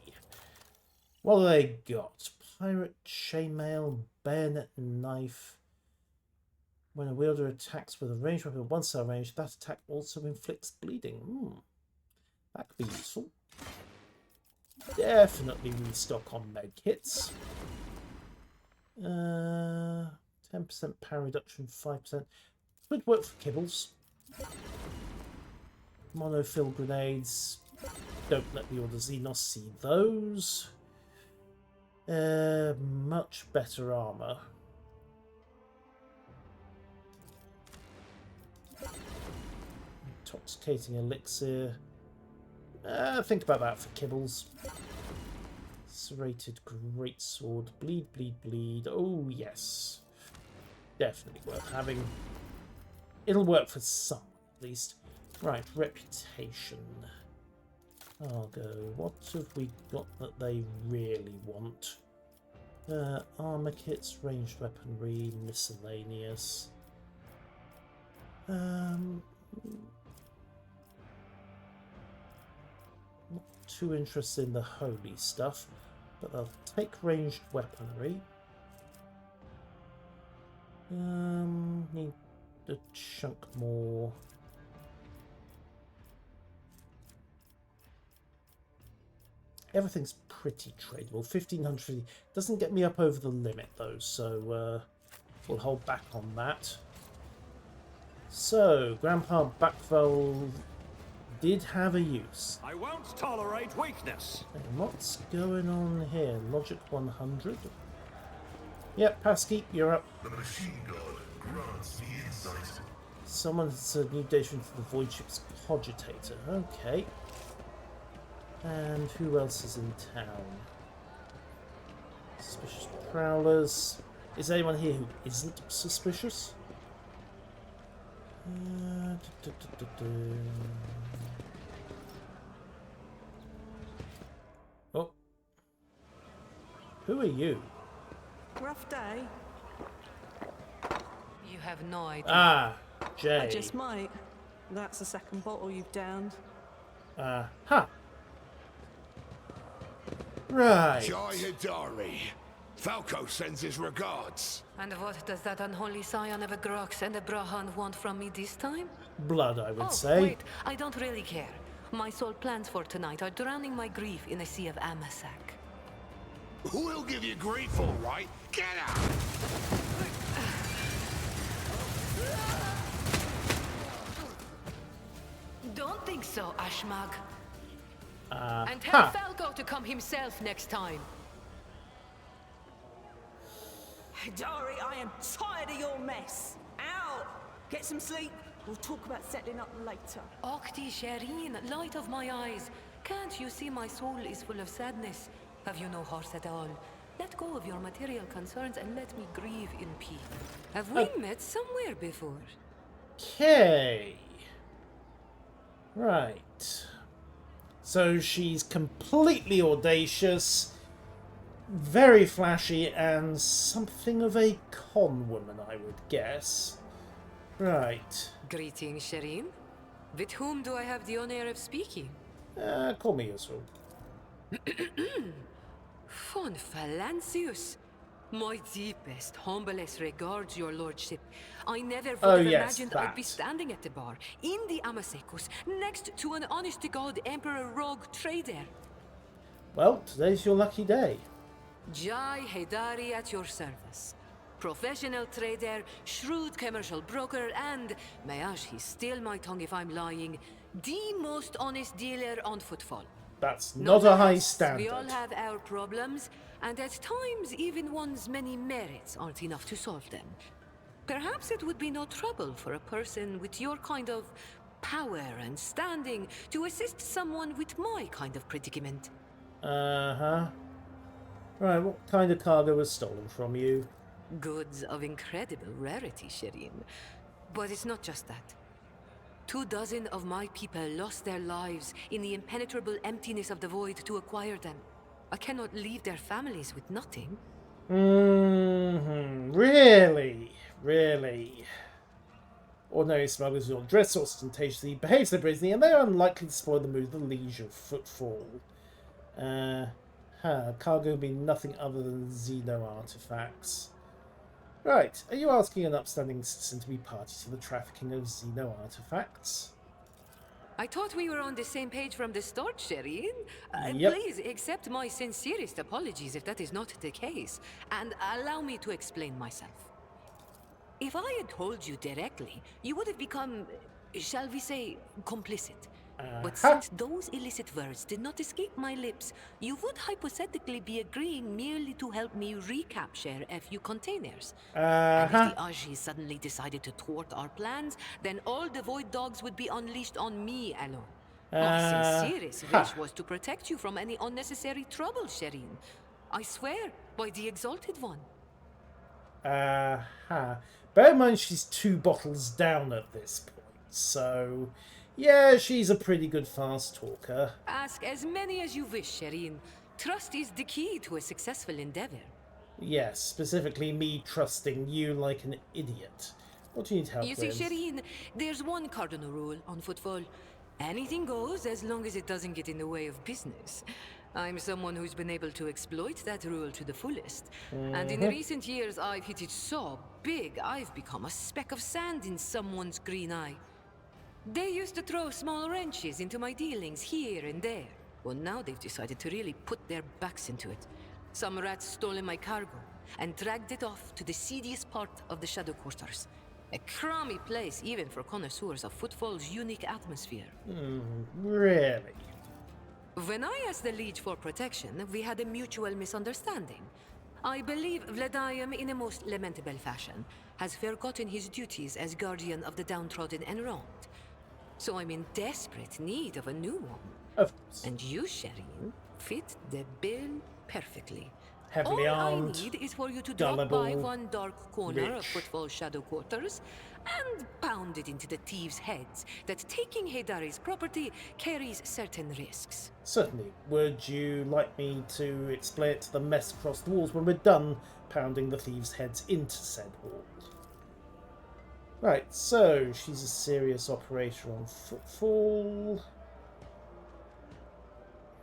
What have they got? Pirate, chainmail, bayonet, and knife. When a wielder attacks with a ranged weapon of 1-cell range, that attack also inflicts bleeding. That could be useful. Definitely restock on med kits. 10% power reduction, 5%. Would work for kibbles. Monofill grenades. Don't let the Order Xenos see those. Much better armor. Intoxicating elixir. Think about that for kibbles. Serrated greatsword. Bleed, bleed, bleed. Oh, yes. Definitely worth having. It'll work for some, at least. Right, reputation. I'll go. What have we got that they really want? Armor kits, ranged weaponry, miscellaneous. Not too interested in the holy stuff, but I'll take ranged weaponry. Need a chunk more. Everything's pretty tradable. 1550 doesn't get me up over the limit though, so we'll hold back on that. So, Grandpa Backfell did have a use. I won't tolerate weakness. And what's going on here? Logic 100. Yep, Pasky, you're up. The machine god grants me insight. Someone has a new data into the void ship's cogitator. Okay. And who else is in town? Suspicious prowlers. Is there anyone here who isn't suspicious? Oh. Who are you? Rough day. You have no idea. Ah, Jay. I just might. That's the second bottle you've downed. Huh. Right. Jai Hidari. Falco sends his regards. And what does that unholy scion of a Grox and a Brahan want from me this time? Blood, I would Oh, say. wait, I don't really care. My sole plans for tonight are drowning my grief in a sea of Amasak. Who'll give you grief, all right? Get out! Don't think so, Ashmag. And huh. tell Falco to come himself next time. Dari, I am tired of your mess. Out! Get some sleep. We'll talk about settling up later. Okti Shireen, light of my eyes. Can't you see my soul is full of sadness? Have you no heart at all? Let go of your material concerns and let me grieve in peace. Have we met somewhere before? Okay. Right. So she's completely audacious, very flashy, and something of a con woman, I would guess. Right. Greetings, Shireen. With whom do I have the honor of speaking? Call me Yusuf. Von Phalancius. My deepest, humblest regards, your lordship. I never would have imagined I'd be standing at the bar, in the Amasekus, next to an honest-to-God Emperor Rogue trader. Well, today's your lucky day. Jai Hidari at your service. Professional trader, shrewd commercial broker, and, mayash, he steal my tongue if I'm lying, the most honest dealer on Footfall. That's not a high Nonetheless, standard. we all have our problems, and at times even one's many merits aren't enough to solve them. Perhaps it would be no trouble for a person with your kind of power and standing to assist someone with my kind of predicament. Uh-huh. Right, what kind of cargo was stolen from you? Goods of incredible rarity, Shireen. But it's not just that. 24 of my people lost their lives in the impenetrable emptiness of the void to acquire them. I cannot leave their families with nothing. Really? Really? Ordinary smugglers will dress ostentatiously, behave celebratingly, and they are unlikely to spoil the mood of the leisure footfall. Cargo being nothing other than Xeno artifacts. Right, are you asking an upstanding citizen to be party to the trafficking of Xeno artifacts? I thought we were on the same page from the start, Shireen. Yep. Please accept my sincerest apologies if that is not the case, and allow me to explain myself. If I had told you directly, you would have become, shall we say, complicit. But since those illicit words did not escape my lips, you would hypothetically be agreeing merely to help me recapture a few containers. And if the Ajis suddenly decided to thwart our plans, then all the Void Dogs would be unleashed on me alone. My sincerest wish was to protect you from any unnecessary trouble, Shireen. I swear, by the Exalted One. Bear in mind she's 2 bottles down at this point, so yeah, she's a pretty good fast talker. Ask as many as you wish, Shireen. Trust is the key to a successful endeavor. Yes, specifically me trusting you like an idiot. What do you need help with? You see, Shireen, there's one cardinal rule on Footfall. Anything goes as long as it doesn't get in the way of business. I'm someone who's been able to exploit that rule to the fullest. And in recent years, I've hit it so big, I've become a speck of sand in someone's green eye. They used to throw small wrenches into my dealings here and there. Well, now they've decided to really put their backs into it. Some rats stolen my cargo and dragged it off to the seediest part of the Shadow Quarters. A crummy place even for connoisseurs of Footfall's unique atmosphere. Really? When I asked the Liege for protection, we had a mutual misunderstanding. I believe Vladimir, in a most lamentable fashion, has forgotten his duties as guardian of the downtrodden and wronged. So I'm in desperate need of a new one. Of course. And you, Shireen, fit the bill perfectly. Heavily All armed, I need is for you to gullible, drop by one dark corner of rich. Footfall Shadow Quarters and pound it into the thieves' heads that taking Haydari's property carries certain risks. Certainly. Would you like me to explain it to the mess across the walls when we're done pounding the thieves' heads into said wall? Right, so she's a serious operator on Footfall.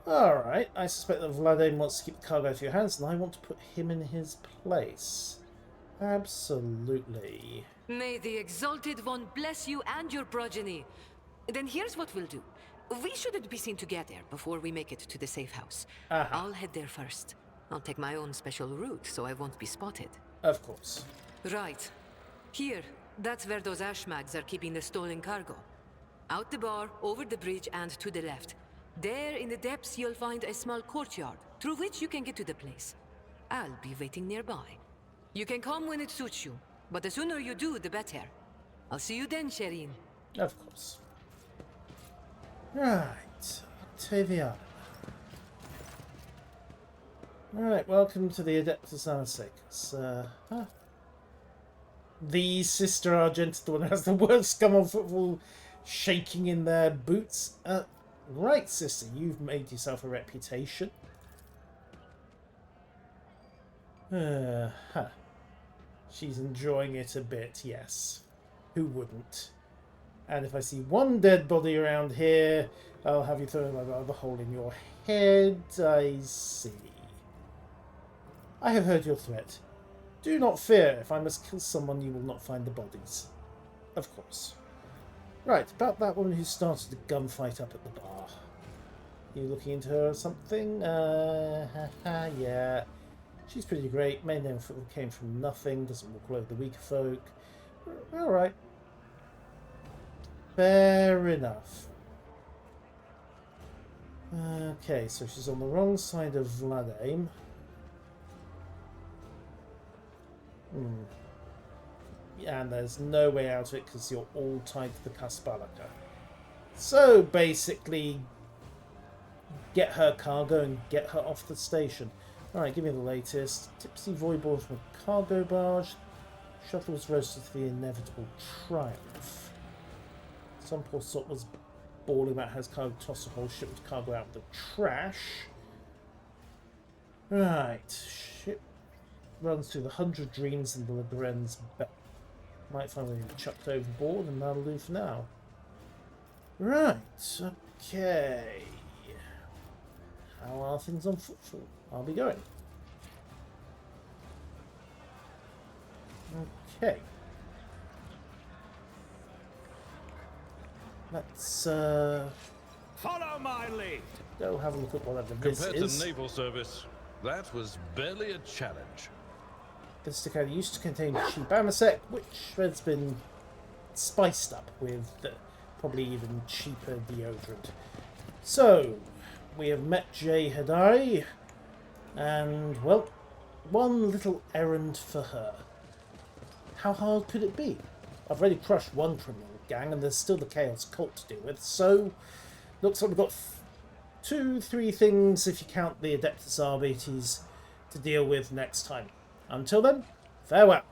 Alright, I suspect that Vladimir wants to keep the cargo out of your hands, and I want to put him in his place. Absolutely. May the Exalted One bless you and your progeny. Then here's what we'll do. We shouldn't be seen together before we make it to the safe house. I'll head there first. I'll take my own special route, so I won't be spotted. Of course. Right. Here. That's where those ashmags are keeping the stolen cargo. Out the bar, over the bridge, and to the left. There, in the depths, you'll find a small courtyard, through which you can get to the place. I'll be waiting nearby. You can come when it suits you, but the sooner you do, the better. I'll see you then, Shireen. Of course. Right, Octavia. Alright, welcome to the Adeptus Arcicus. The Sister Argenta, the one who has the worst scum on Footfall shaking in their boots. Right, sister, you've made yourself a reputation. She's enjoying it a bit, yes. Who wouldn't? And if I see one dead body around here, I'll have you throw the hole in your head. I see. I have heard your threat. Do not fear. If I must kill someone, you will not find the bodies. Of course. Right, about that woman who started the gunfight up at the bar. You looking into her or something? Yeah. She's pretty great. Main name came from nothing. Doesn't walk all over the weaker folk. Alright. Fair enough. Okay, so she's on the wrong side of Vladame. And there's no way out of it because you're all tied to the Kasbalaka. So basically, get her cargo and get her off the station. Alright, give me the latest. Tipsy Voidborn from a cargo barge. Shuttle was roasted to the inevitable triumph. Some poor sot was bawling about how his cargo tossed a whole ship of cargo out of the trash. Right. Ship runs through the 100 Dreams and the Libren's belt. Might finally be chucked overboard, and that'll do for now. Right. Okay. How are things on Footfall? I'll be going. Okay. Let's follow my lead. Go have a look at whatever this Compared is. to naval service, that was barely a challenge. This decade used to contain cheap amasec, which has been spiced up with probably even cheaper deodorant. So, we have met Jay Hadari, and, well, one little errand for her. How hard could it be? I've already crushed one criminal gang, and there's still the Chaos Cult to deal with, so looks like we've got 2-3 things, if you count the Adeptus Arbites, to deal with next time. Until then, farewell.